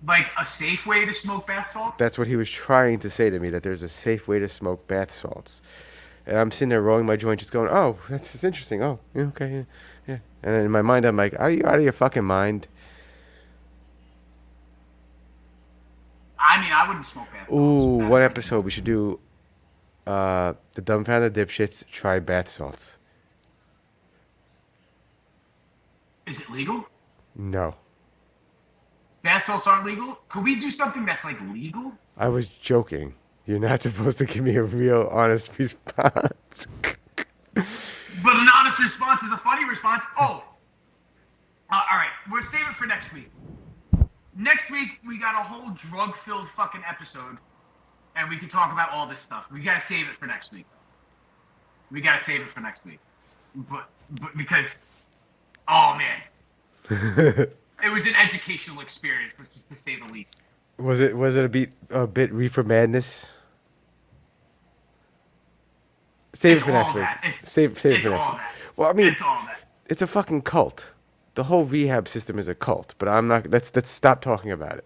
S2: Like a safe way to smoke bath salt.
S1: That's what he was trying to say to me, that there's a safe way to smoke bath salts. And I'm sitting there rolling my joint, just going, "Oh, that's interesting. Oh, yeah, okay, yeah, yeah." And then in my mind, I'm like, "Are you out of your fucking mind?"
S2: I mean, I wouldn't smoke bath salts.
S1: Ooh,
S2: That's
S1: one
S2: like-
S1: episode we should do. The dumbfounded dipshits try bath salts.
S2: Is it legal?
S1: No,
S2: Bath salts aren't legal. Could we do something that's like legal?
S1: I was joking. You're not supposed to give me a real, honest response.
S2: But an honest response is a funny response. Oh. All right. We'll save it for next week. Next week, we got a whole drug-filled fucking episode. And we can talk about all this stuff. We got to save it for next week. But because, oh, man. It was an educational experience, let's just to say the least.
S1: Was it a bit reefer madness? Save
S2: It's
S1: it for
S2: all
S1: next week.
S2: that. It's-
S1: Save it
S2: it's
S1: for next
S2: all
S1: week.
S2: that.
S1: Well, I mean,
S2: It's all that.
S1: it's a fucking cult. The whole rehab system is a cult. But I'm not. Let's stop talking about it.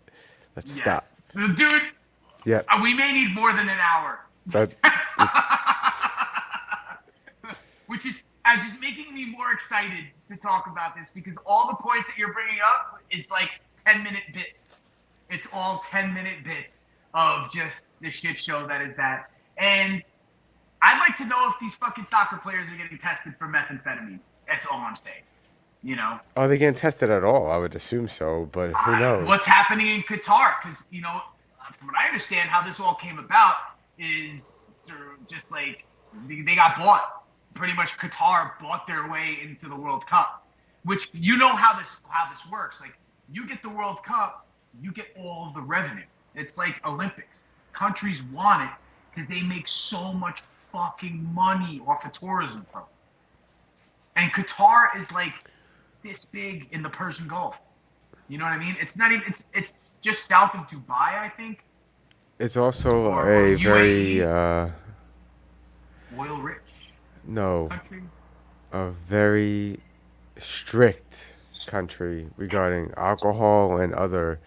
S1: Let's stop.
S2: Yes. Dude,
S1: Yeah.
S2: we may need more than an hour.
S1: That,
S2: Which is just making me more excited to talk about this because all the points that you're bringing up is like 10-minute bits. It's all 10-minute bits of just the shit show that is that. And I'd like to know if these fucking soccer players are getting tested for methamphetamine. That's all I'm saying. You know?
S1: are they getting tested at all? I would assume so, but who knows?
S2: What's happening in Qatar? Because, you know, from what I understand, how this all came about is through just like they got bought. Pretty much Qatar bought their way into the World Cup, which you know how this works. Like you get the World Cup, you get all of the revenue. It's like Olympics. Countries want it because they make so much fucking money off of tourism from it. And Qatar is like this big in the Persian Gulf. You know what I mean? It's not even. It's just south of Dubai, I think.
S1: It's also
S2: Or
S1: a
S2: UAE.
S1: very
S2: Oil rich
S1: no,
S2: country.
S1: a very strict country regarding alcohol and other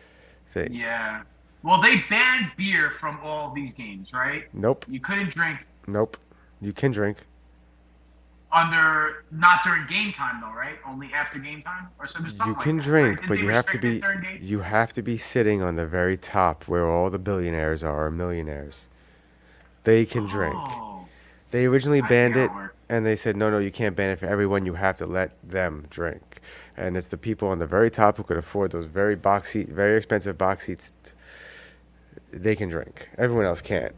S1: things.
S2: Yeah. Well, they banned beer from all these games, right?
S1: Nope.
S2: You couldn't drink
S1: Nope. You can drink.
S2: not during game time though, right? Only after game time or something.
S1: You
S2: Like
S1: can
S2: that,
S1: drink,
S2: right?
S1: but
S2: Didn't
S1: you
S2: they
S1: have to
S2: restrict it
S1: be
S2: during game?
S1: you have to be sitting on the very top where all the billionaires are, or millionaires. They can drink.
S2: Oh.
S1: They originally
S2: I see
S1: banned
S2: how
S1: it,
S2: it works.
S1: and they said, no, you can't ban it for everyone. You have to let them drink. And it's the people on the very top who could afford those very expensive box seats. They can drink. Everyone else can't.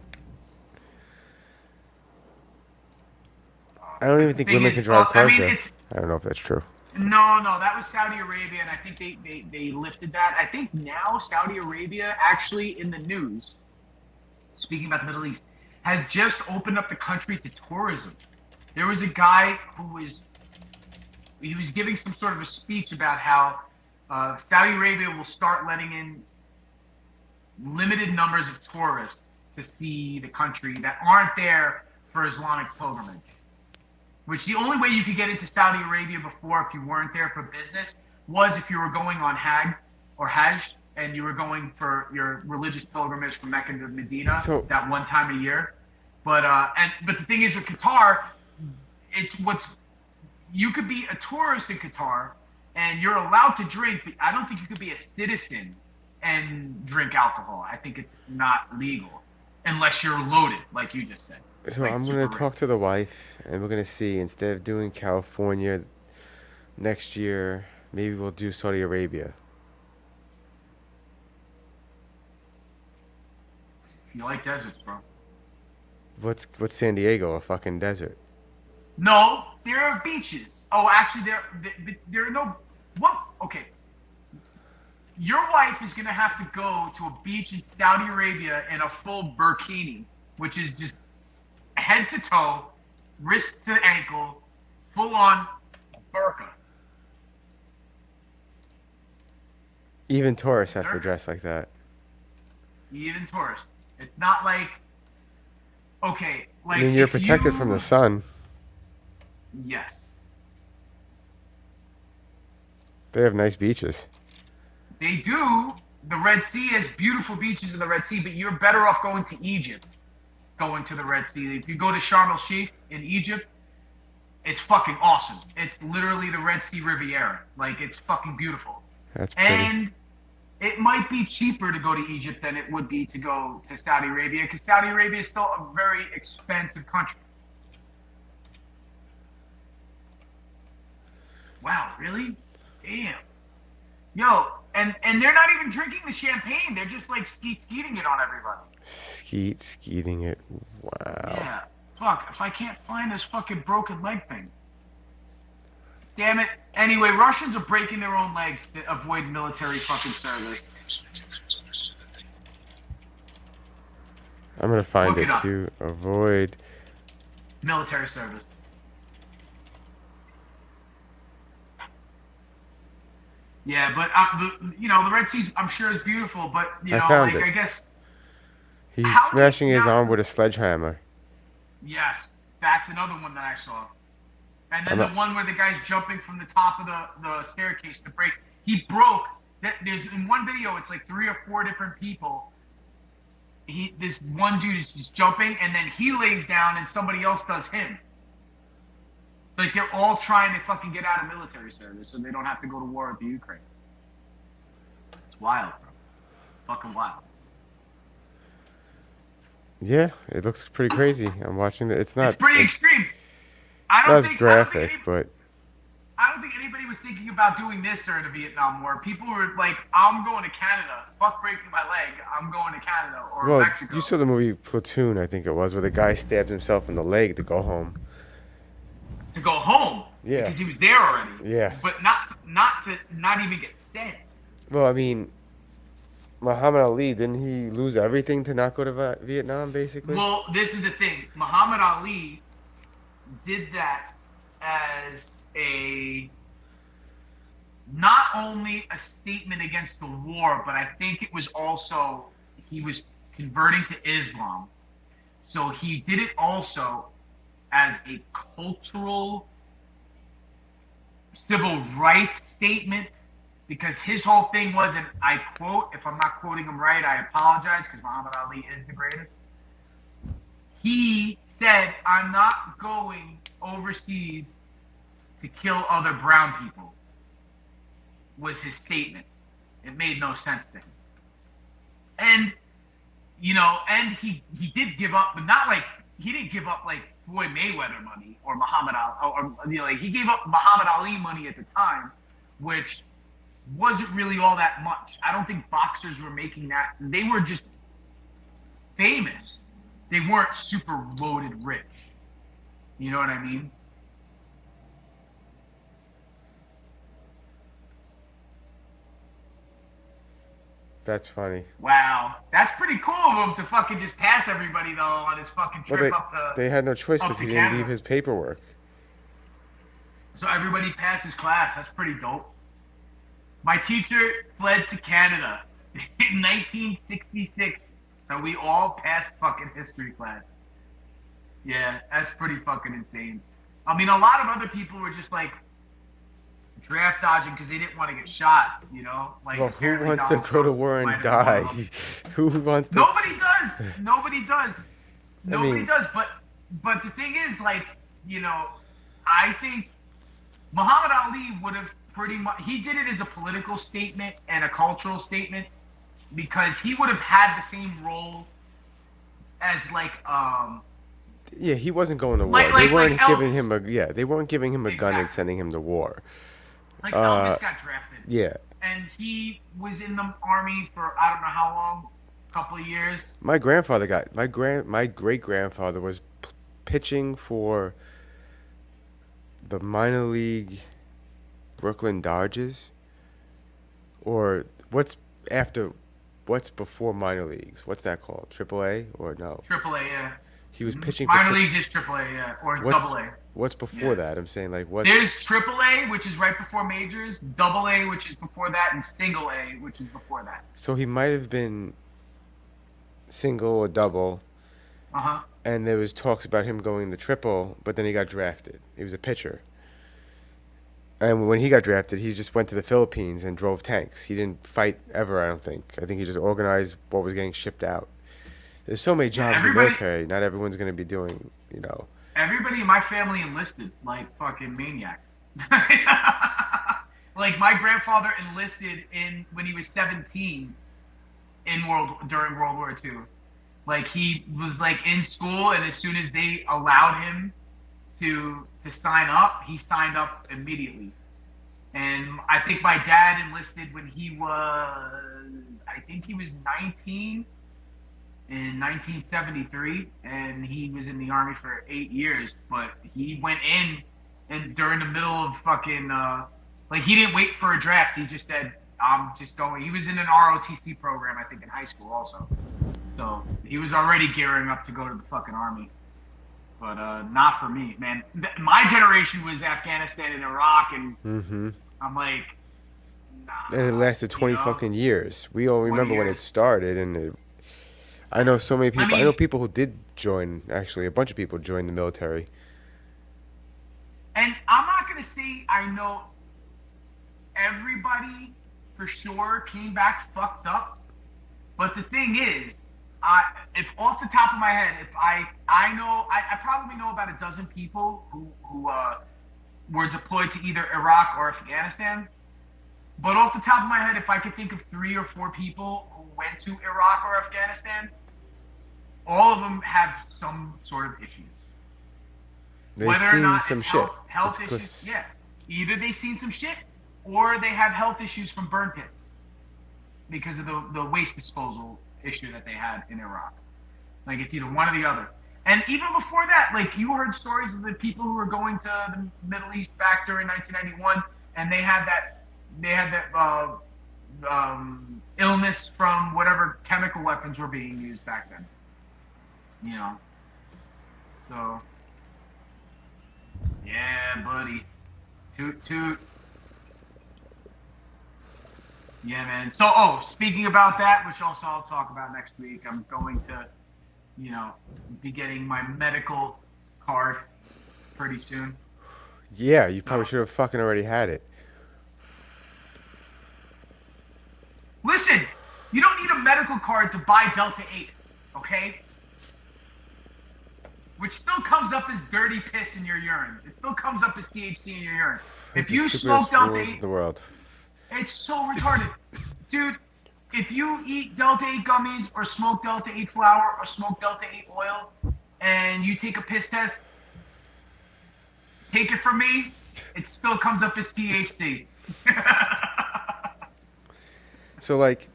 S1: I don't even think
S2: Thing
S1: women
S2: is,
S1: can drive
S2: I
S1: cars
S2: mean,
S1: there.
S2: it's-
S1: I don't know if that's true.
S2: No, that was Saudi Arabia, and I think they lifted that. I think now Saudi Arabia actually in the news, speaking about the Middle East, has just opened up the country to tourism. There was a guy who was giving some sort of a speech about how Saudi Arabia will start letting in limited numbers of tourists to see the country that aren't there for Islamic pilgrimage. Which the only way you could get into Saudi Arabia before, if you weren't there for business, was if you were going on Hajj, and you were going for your religious pilgrimage from Mecca to Medina
S1: So-
S2: that one time a year. But the thing is with Qatar, you could be a tourist in Qatar and you're allowed to drink, but I don't think you could be a citizen and drink alcohol. I think it's not legal unless you're loaded, like you just said.
S1: So
S2: Like
S1: I'm
S2: super
S1: gonna
S2: rich.
S1: talk to the wife, and we're gonna see. Instead of doing California next year, maybe we'll do Saudi Arabia.
S2: You like deserts, bro.
S1: What's San Diego? A fucking desert.
S2: No, there are beaches. Oh, actually, there are no. What? Okay. Your wife is gonna have to go to a beach in Saudi Arabia in a full burkini, which is just head to toe, wrist to ankle, full on burqa.
S1: Even tourists have to
S2: Sure.
S1: dress like that.
S2: Even tourists. It's not like. Okay, like
S1: I mean, you're
S2: if
S1: protected
S2: you,
S1: from the sun.
S2: Yes.
S1: They have nice beaches.
S2: They do. The Red Sea has beautiful beaches in the Red Sea, but you're better off going to Egypt, going to the Red Sea. If you go to Sharm el Sheikh in Egypt, it's fucking awesome. It's literally the Red Sea Riviera. Like, it's fucking beautiful.
S1: That's pretty.
S2: And it might be cheaper to go to Egypt than it would be to go to Saudi Arabia, because Saudi Arabia is still a very expensive country. Wow, really? Damn. Yo, and they're not even drinking the champagne. They're just like skeeting it on everybody.
S1: Skeeting it. Wow.
S2: Yeah. Fuck, if I can't find this fucking broken leg thing. Damn it. Anyway, Russians are breaking their own legs to avoid military fucking service.
S1: I'm gonna find
S2: Look
S1: it
S2: it up.
S1: to avoid.
S2: Military service. Yeah, but the Red Sea, I'm sure is beautiful, but
S1: I found
S2: like
S1: it.
S2: I guess
S1: He's
S2: How did
S1: smashing his
S2: not-
S1: arm with a sledgehammer.
S2: yes, that's another one that I saw. And then
S1: I'm
S2: the
S1: not-
S2: one where the guy's jumping from the top of the staircase to break. He broke. There's in one video, it's like 3 or 4 different people. This one dude is just jumping, and then he lays down, and somebody else does him. Like they're all trying to fucking get out of military service, so they don't have to go to war with the Ukraine. It's wild, bro. Fucking wild.
S1: Yeah, it looks pretty crazy. I'm watching it. It's not.
S2: It's pretty extreme. I
S1: Not
S2: don't
S1: as
S2: think
S1: graphic, but
S2: I don't think anybody was thinking about doing this during the Vietnam War. People were like, I'm going to Canada. Fuck breaking my leg. I'm going to Canada or
S1: well,
S2: Mexico.
S1: you saw the movie Platoon, I think it was, where the guy stabbed himself in the leg to go home.
S2: To go home.
S1: Yeah.
S2: Because he was there already.
S1: Yeah.
S2: But not even get sent.
S1: Well, I mean, Muhammad Ali, didn't he lose everything to not go to Vietnam, basically?
S2: Well, this is the thing. Muhammad Ali did that as not only a statement against the war, but I think it was also he was converting to Islam. So he did it also as a cultural civil rights statement, because his whole thing was, and I quote, if I'm not quoting him right, I apologize, because Muhammad Ali is the greatest. He said, I'm not going overseas to kill other brown people, was his statement. It made no sense to him. And, and he did give up, but not like, he didn't give up like Floyd Mayweather money or Muhammad Ali, or like he gave up Muhammad Ali money at the time, which wasn't really all that much. I don't think boxers were making that. They were just famous. They weren't super loaded rich. You know what I mean?
S1: That's funny.
S2: Wow. That's pretty cool of him to fucking just pass everybody, though, on his fucking
S1: Well,
S2: trip up to...
S1: they had no choice
S2: up
S1: because
S2: to
S1: he didn't
S2: Canada.
S1: leave his paperwork.
S2: So everybody passes class. That's pretty dope. My teacher fled to Canada in 1966, so we all passed fucking history class. Yeah, that's pretty fucking insane. I mean, a lot of other people were just like draft dodging because they didn't want to get shot, Like,
S1: Well, who
S2: apparently
S1: wants to
S2: Donald
S1: go to
S2: Trump
S1: war
S2: might
S1: and
S2: have been one
S1: die?
S2: of them.
S1: Who wants to?
S2: Nobody does. Nobody does. Nobody
S1: mean-
S2: does. But the thing is, like, I think Muhammad Ali would have pretty much. He did it as a political statement and a cultural statement, because he would have had the same role as like
S1: Yeah, he wasn't going to war.
S2: like
S1: They
S2: like like
S1: weren't giving him
S2: Elvis.
S1: they weren't giving him a gun and
S2: Exactly.
S1: sending him to war.
S2: Like Elvis got drafted,
S1: Yeah.
S2: and he was in the army for I don't know how long, a couple of years.
S1: My grandfather got my great grandfather was pitching for the minor league Brooklyn Dodgers, or what's before minor leagues? What's that called? Triple A or no?
S2: AAA, yeah.
S1: He was pitching
S2: Minor
S1: for
S2: leagues is AAA, yeah, or
S1: what's
S2: Double A.
S1: what's before
S2: Yeah.
S1: that? I'm saying like what's
S2: There's AAA, which is right before majors, Double A, which is before that, and Single A, which is before that.
S1: so he might have been single or double,
S2: Uh huh.
S1: and there was talks about him going to triple, but then he got drafted. He was a pitcher. And when he got drafted, he just went to the Philippines and drove tanks. He didn't fight ever, I don't think. I think he just organized what was getting shipped out. There's so many jobs in the
S2: everybody-
S1: military. Not everyone's going to be doing,
S2: Everybody in my family enlisted like fucking maniacs. Like my grandfather enlisted when he was 17 during World War II. Like he was like in school, and as soon as they allowed him to sign up, he signed up immediately. And I think my dad enlisted when he was 19 in 1973, and he was in the army for 8 years. But he went in, and during the middle of fucking like he didn't wait for a draft. He just said, "I'm just going." He was in an ROTC program, I think, in high school also. So he was already gearing up to go to the fucking army. But not for me, man. My generation was Afghanistan and Iraq, and I'm like, nah.
S1: and it lasted 20 fucking years. We all remember when it
S2: years.
S1: started, and I know so many people. I
S2: mean-
S1: know people who did join, actually. A bunch of people joined the military.
S2: And I'm not gonna say I know everybody for sure came back fucked up, but the thing is, if off the top of my head, if I know, I probably know about a dozen people who were deployed to either Iraq or Afghanistan. But off the top of my head, if I could think of 3 or 4 people who went to Iraq or Afghanistan, all of them have some sort of issues.
S1: They've
S2: Whether or
S1: seen
S2: not
S1: some
S2: it's
S1: shit.
S2: health
S1: It's
S2: issues,
S1: 'cause-
S2: yeah. Either they've seen some shit, or they have health issues from burn pits because of the waste disposal issue that they had in Iraq. Like it's either one or the other. And even before that, like you heard stories of the people who were going to the Middle East back during 1991, and they had that illness from whatever chemical weapons were being used back then. You know. So. Yeah, buddy. Toot toot. Yeah, man. So, speaking about that, which also I'll talk about next week, I'm going to, be getting my medical card pretty soon.
S1: Yeah, you probably should have fucking already had it.
S2: Listen, you don't need a medical card to buy Delta 8, okay? Which still comes up as dirty piss in your urine. It still comes up as THC in your urine. If
S1: It's the
S2: you
S1: stupidest
S2: smoke Delta
S1: rules in
S2: 8,
S1: the world.
S2: it's so retarded. Dude, if you eat Delta 8 gummies or smoke Delta 8 flour or smoke Delta 8 oil and you take a piss test, take it from me, it still comes up as THC.
S1: So like,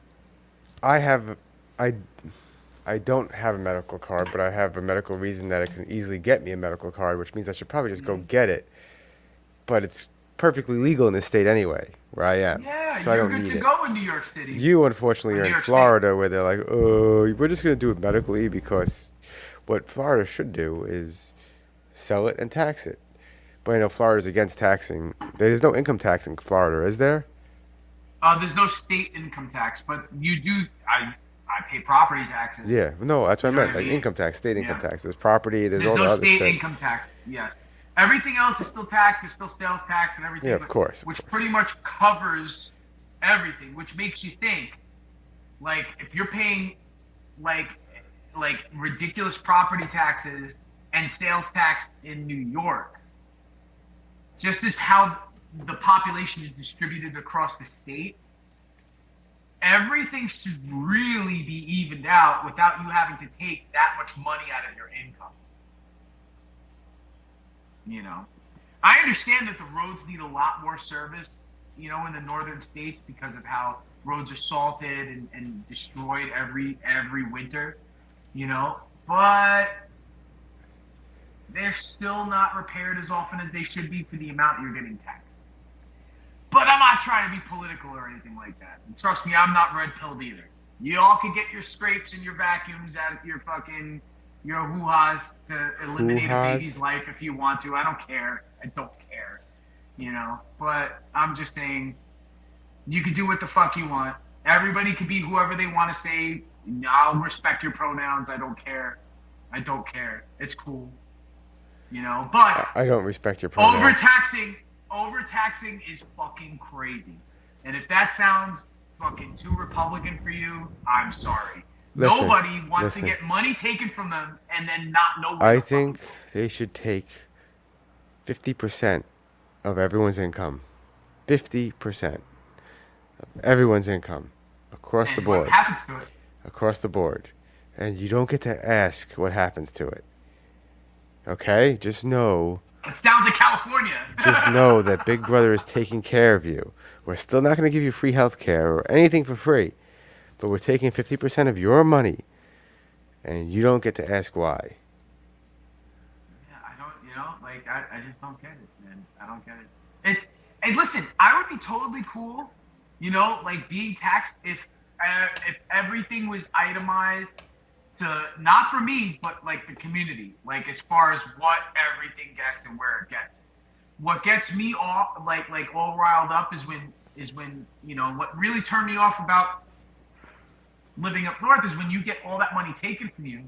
S1: I don't have a medical card, but I have a medical reason that it can easily get me a medical card, which means I should probably just go get it. But it's perfectly legal in this state anyway, where I am.
S2: Yeah,
S1: so I
S2: you're
S1: don't
S2: good
S1: need
S2: to
S1: it.
S2: go in New York City.
S1: You, unfortunately,
S2: Or
S1: are
S2: New
S1: in
S2: York State.
S1: Florida, where they're like, oh, we're just going to do it medically, because what Florida should do is sell it and tax it. But I know Florida's against taxing. There's no income tax in Florida, is there?
S2: There's no state income tax, but you do. I pay property taxes.
S1: Yeah, no, that's what I
S2: You know
S1: meant.
S2: what I
S1: Like
S2: mean?
S1: income tax, state income
S2: Yeah.
S1: tax. There's property, there's all the
S2: no
S1: other
S2: state
S1: shit.
S2: income tax. Yes, everything else is still taxed. There's still sales tax and everything.
S1: Yeah, of course, of
S2: Which
S1: course.
S2: pretty much covers everything. Which makes you think, like, if you're paying, like ridiculous property taxes and sales tax in New York, just as how the population is distributed across the state, everything should really be evened out without you having to take that much money out of your income. You know, I understand that the roads need a lot more service, you know, in the northern states because of how roads are salted and destroyed every winter, you know, but they're still not repaired as often as they should be for the amount you're getting taxed. But I'm not trying to be political or anything like that. And trust me, I'm not red-pilled either. You all can get your scrapes and your vacuums out of your hoo-has to eliminate a baby's life if you want to. I don't care. I don't care. You know? But I'm just saying, you can do what the fuck you want. Everybody can be whoever they want to say. I'll respect your pronouns. I don't care. I don't care. It's cool. You know? But
S1: I don't respect your pronouns.
S2: Overtaxing is fucking crazy. And if that sounds fucking too Republican for you, I'm sorry. Nobody wants to get money taken from them and then not know where
S1: I think they should take 50% of everyone's income. 50% of everyone's income across the board.
S2: What happens to it?
S1: Across the board. And you don't get to ask what happens to it. Okay? Just know.
S2: It sounds like California.
S1: Just know that Big Brother is taking care of you. We're still not going to give you free health care or anything for free. But we're taking 50% of your money. And you don't get to ask why.
S2: Yeah, I don't, you know, like, I just don't get it, man. I don't get it. And listen, I would be totally cool, you know, like being taxed if everything was itemized to, not for me, but like the community, like as far as what everything gets and where it gets. What gets me off, like all riled up is when, you know, what really turned me off about living up north is when you get all that money taken from you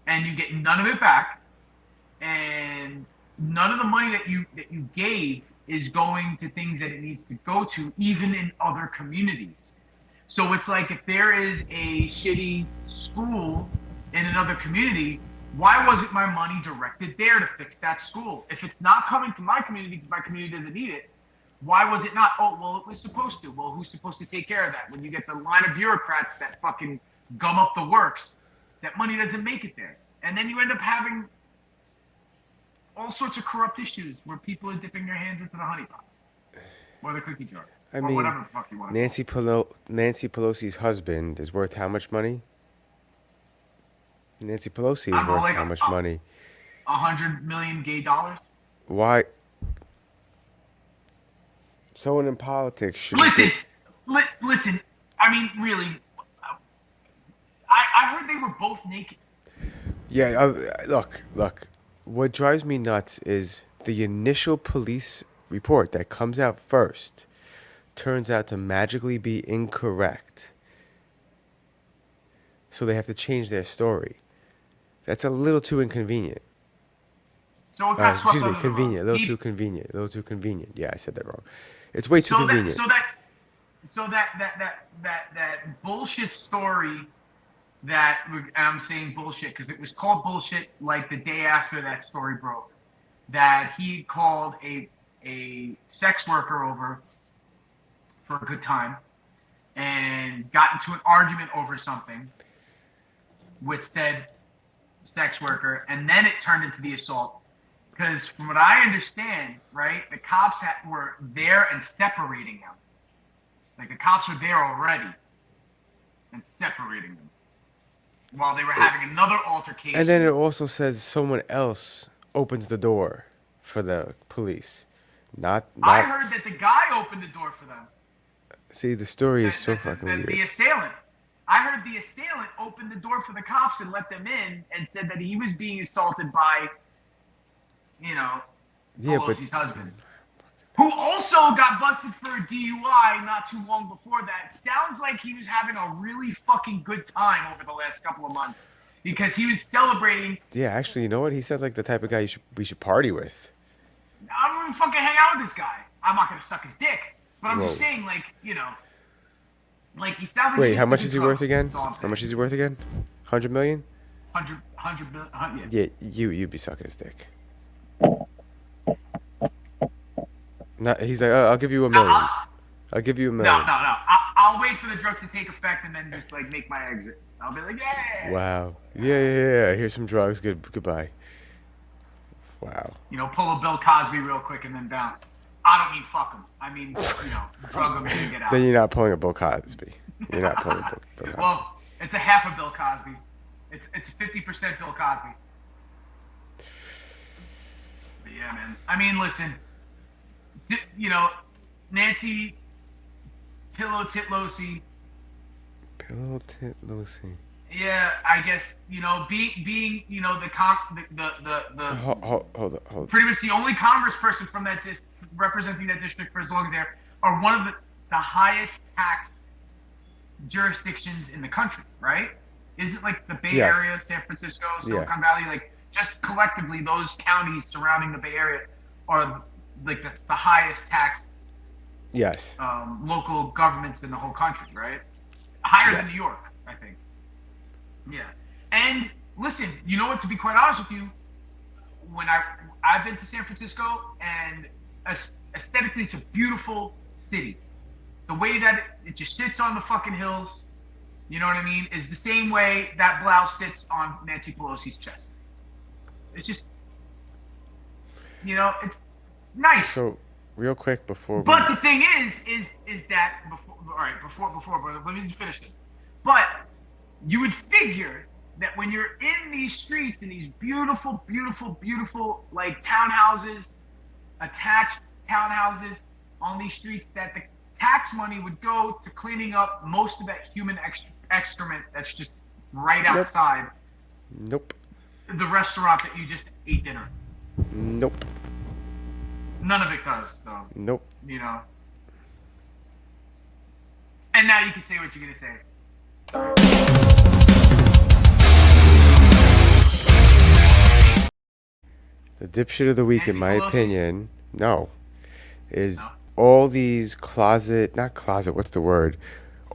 S2: and you get none of it back, and none of the money that you gave is going to things that it needs to go to, even in other communities. So it's like if there is a shitty school in another community, why wasn't my money directed there to fix that school? If it's not coming to my community because my community doesn't need it, why was it not? Oh, well, it was supposed to. Well, who's supposed to take care of that? When you get the line of bureaucrats that fucking gum up the works, that money doesn't make it there. And then you end up having all sorts of corrupt issues where people are dipping their hands into the honey pot or the cookie jar.
S1: I
S2: or
S1: mean,
S2: whatever the fuck you want.
S1: Nancy Pelosi's husband is worth how much money? Nancy Pelosi is worth
S2: like
S1: how much money?
S2: $100 million gay dollars.
S1: Why? Someone in politics should
S2: listen. I mean, really. I heard they were both naked.
S1: Yeah, look. What drives me nuts is the initial police report that comes out first turns out to magically be incorrect. So they have to change their story. That's a little too inconvenient.
S2: So it got swept
S1: excuse me,
S2: under the
S1: convenient. A
S2: rug.
S1: little too convenient. A little too convenient. Yeah, I said that wrong. It's way too convenient.
S2: So that bullshit story that I'm saying bullshit because it was called bullshit like the day after that story broke, that he called a sex worker over for a good time and got into an argument over something which said sex worker, and then it turned into the assault. Because from what I understand, right, the cops were there and separating them. Like the cops were there already and separating them while they were having another altercation.
S1: And then it also says someone else opens the door for the police. Not
S2: I heard that the guy opened the door for them.
S1: See, the story is so fucking weird.
S2: The assailant. I heard the assailant opened the door for the cops and let them in and said that he was being assaulted by, you know, Pelosi's husband. Who also got busted for a DUI not too long before that. Sounds like he was having a really fucking good time over the last couple of months because he was celebrating.
S1: Yeah, actually, you know what? He sounds like the type of guy we should party with.
S2: I'm gonna fucking hang out with this guy. I'm not gonna suck his dick, but I'm just saying, like, you know, like he sounds like.
S1: Wait, how much is he worth again? How much is he worth again? 100 million?
S2: 100 million. Yeah.
S1: Yeah, you'd be sucking his dick. No, he's like, I'll give you $1 million. I'll give you $1 million.
S2: No. I'll wait for the drugs to take effect and then just like make my exit. I'll be like, yeah.
S1: Wow. Yeah. Here's some drugs. Goodbye. Wow.
S2: You know, pull a Bill Cosby real quick and then bounce. I don't mean fuck him. I mean, you know, drug him and get out.
S1: Then you're not pulling a Bill Cosby. You're not pulling a Bill Cosby.
S2: Well, it's a half a Bill Cosby. It's 50% Bill Cosby. But yeah, man. I mean, listen. You know, Nancy Pillow Titlosi.
S1: Pillow Titlosi.
S2: Yeah, I guess you know, being you know
S1: Hold on.
S2: pretty much the only congressperson from that representing that district for as long as they're are one of the highest tax jurisdictions in the country, right? Is it like the Bay
S1: Yes.
S2: Area, San Francisco, Silicon Valley, like just collectively those counties surrounding the Bay Area are like that's the highest tax
S1: Yes.
S2: local governments in the whole country, right? Higher than
S1: Yes.
S2: New York, I think. Yeah. And listen, you know what? To be quite honest with you, when I've been to San Francisco, and aesthetically, it's a beautiful city. The way that it just sits on the fucking hills, you know what I mean, is the same way that blouse sits on Nancy Pelosi's chest. It's just, you know, it's nice.
S1: So, real quick before
S2: But the thing is that before, let me just finish this. But you would figure that when you're in these streets, in these beautiful, beautiful, beautiful, like townhouses, attached townhouses on these streets, that the tax money would go to cleaning up most of that human excrement that's just right outside
S1: Nope.
S2: the restaurant that you just ate dinner.
S1: Nope.
S2: None of it does, though.
S1: Nope.
S2: You know. And now you can say what you're gonna say.
S1: The dipshit of the week, in my
S2: Nancy Pelosi?
S1: opinion, is
S2: No?
S1: all these not closet, what's the word?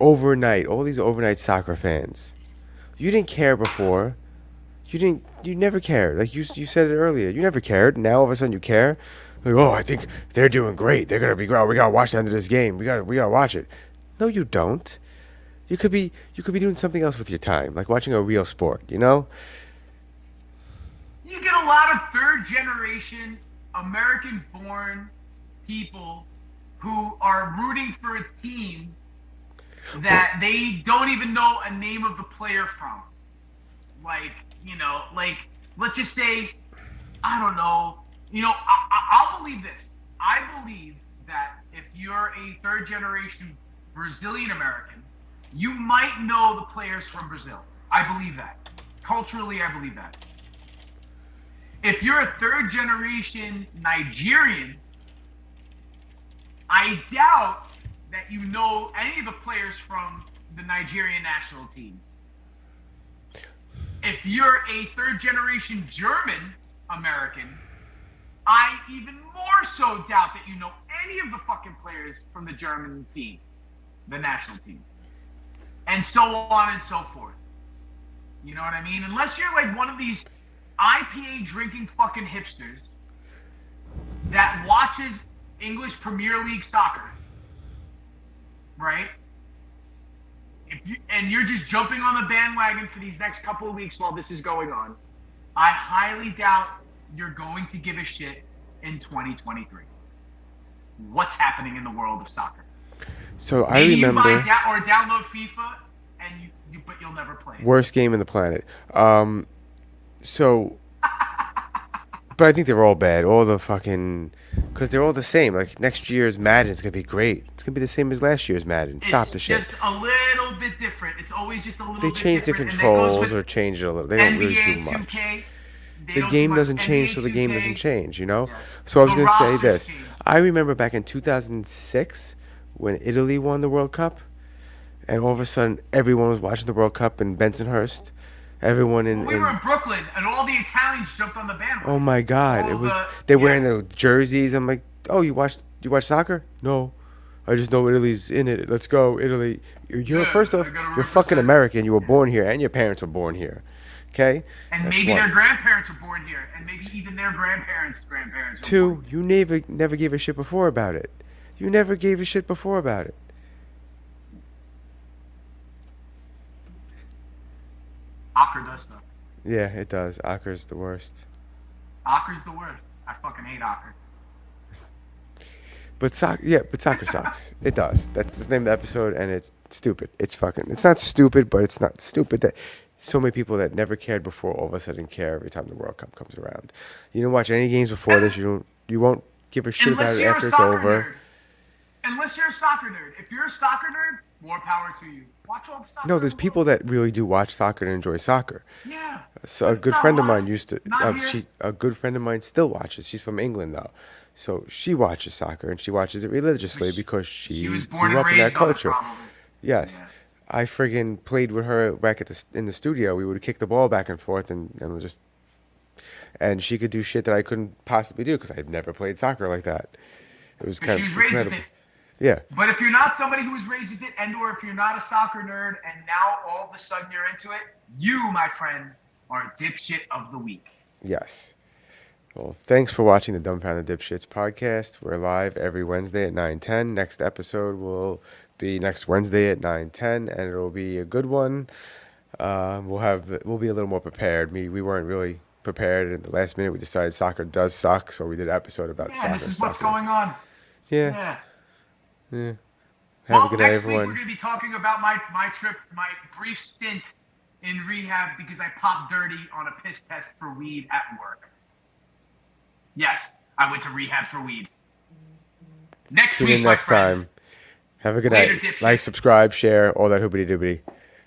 S1: All these overnight soccer fans. You didn't care before. You never cared. Like you said it earlier. You never cared. Now all of a sudden you care. Like, oh, I think they're doing great. They're gonna be great. We gotta watch the end of this game. We gotta watch it. No, you don't. You could be doing something else with your time, like watching a real sport. You know?
S2: You get a lot of third generation American born people who are rooting for a team that they don't even know a name of the player from. Like, you know, like, let's just say, I don't know, you know, I'll believe this. I believe that if you're a third generation Brazilian American, you might know the players from Brazil. I believe that. Culturally, I believe that. If you're a third generation Nigerian, I doubt that you know any of the players from the Nigerian national team. If you're a third generation German American, I even more so doubt that you know any of the fucking players from the German team, the national team. And so on and so forth. You know what I mean? Unless you're like one of these IPA drinking fucking hipsters that watches English Premier League soccer, right? And you're just jumping on the bandwagon for these next couple of weeks while this is going on, I highly doubt you're going to give a shit in 2023. What's happening in the world of soccer?
S1: So I
S2: Maybe
S1: remember
S2: you buy or download FIFA, and but you'll never play it.
S1: worst game in the planet. So, but I think they're all bad. All the fucking, because they're all the same. Like next year's Madden is gonna be great. It's gonna be the same as last year's Madden. Stop the shit.
S2: It's just a little bit different. It's always just a little
S1: They
S2: bit
S1: change the
S2: different. And that goes
S1: controls
S2: with
S1: or change it a little. They don't really do
S2: NBA
S1: much.
S2: 2K, they
S1: The
S2: don't
S1: game
S2: do much.
S1: doesn't change, so the
S2: NBA
S1: game
S2: 2K,
S1: doesn't change, you know?
S2: Yeah.
S1: So I was
S2: The
S1: going to say
S2: rosters
S1: this.
S2: change.
S1: I remember back in 2006 when Italy won the World Cup, and all of a sudden everyone was watching the World Cup in Bensonhurst. Everyone in,
S2: We were in Brooklyn, and all the Italians jumped on the bandwagon.
S1: oh my God,
S2: all
S1: it was,
S2: the-
S1: they're
S2: yeah.
S1: wearing the jerseys. I'm like, oh, you watch soccer? No. I just know Italy's in it. Let's go, Italy. You're
S2: Yeah,
S1: first off,
S2: I gotta
S1: you're fucking
S2: represent.
S1: American. You were born here, and your parents were born here. Okay?
S2: And
S1: That's
S2: maybe
S1: one.
S2: their grandparents were born here, and maybe even their grandparents' grandparents. Were
S1: Two,
S2: born
S1: you never gave a shit before about it. You never gave a shit before about it.
S2: Soccer does suck.
S1: Yeah, it does. Soccer's the worst.
S2: Soccer's the worst. I fucking hate soccer.
S1: But soccer sucks. It does. That's the name of the episode, and it's stupid. It's not stupid, but it's not stupid that so many people that never cared before all of a sudden care every time the World Cup comes around. You don't watch any games before this. You won't give a shit about
S2: Unless
S1: it
S2: you're
S1: after
S2: a
S1: it's
S2: soccer
S1: over.
S2: nerd. Unless you're a soccer nerd. If you're a soccer nerd, more power to you. Watch all the soccer.
S1: No, there's people that really do watch soccer and enjoy soccer.
S2: Yeah.
S1: So a
S2: That's
S1: good
S2: not
S1: friend of
S2: why.
S1: mine used to.
S2: Not here.
S1: A good friend of mine still watches. She's from England though, so she watches soccer and she watches it religiously because
S2: She was born
S1: grew
S2: and
S1: up in that
S2: raised on it,
S1: culture.
S2: probably.
S1: Yes.
S2: Yes.
S1: I friggin' played with her back in the studio. We would kick the ball back and forth and she could do shit that I couldn't possibly do because I've never played soccer like that. It was kind
S2: She
S1: of
S2: was raised with
S1: incredible.
S2: it.
S1: Yeah.
S2: But if you're not somebody who was raised with it, and/or if you're not a soccer nerd, and now all of a sudden you're into it, you, my friend, are dipshit of the week.
S1: Yes. Well, thanks for watching the Dumbfounded Dipshits podcast. We're live every Wednesday at 9:10. Next episode will be next Wednesday at 9:10, and it'll be a good one. We'll be a little more prepared. We weren't really prepared. At the last minute, we decided soccer does suck, so we did an episode about
S2: Yeah,
S1: soccer.
S2: this is what's
S1: sucking.
S2: going on.
S1: Yeah.
S2: Yeah.
S1: Have
S2: Well,
S1: a good night,
S2: next week
S1: everyone.
S2: we're going to be talking about my trip, my brief stint in rehab because I popped dirty on a piss test for weed at work. Yes, I went to rehab for weed. Next
S1: Tune
S2: week,
S1: in
S2: my
S1: next
S2: friends.
S1: time. Have a good
S2: Later,
S1: night.
S2: dipshits.
S1: Like, subscribe, share, all that hoobity doobity.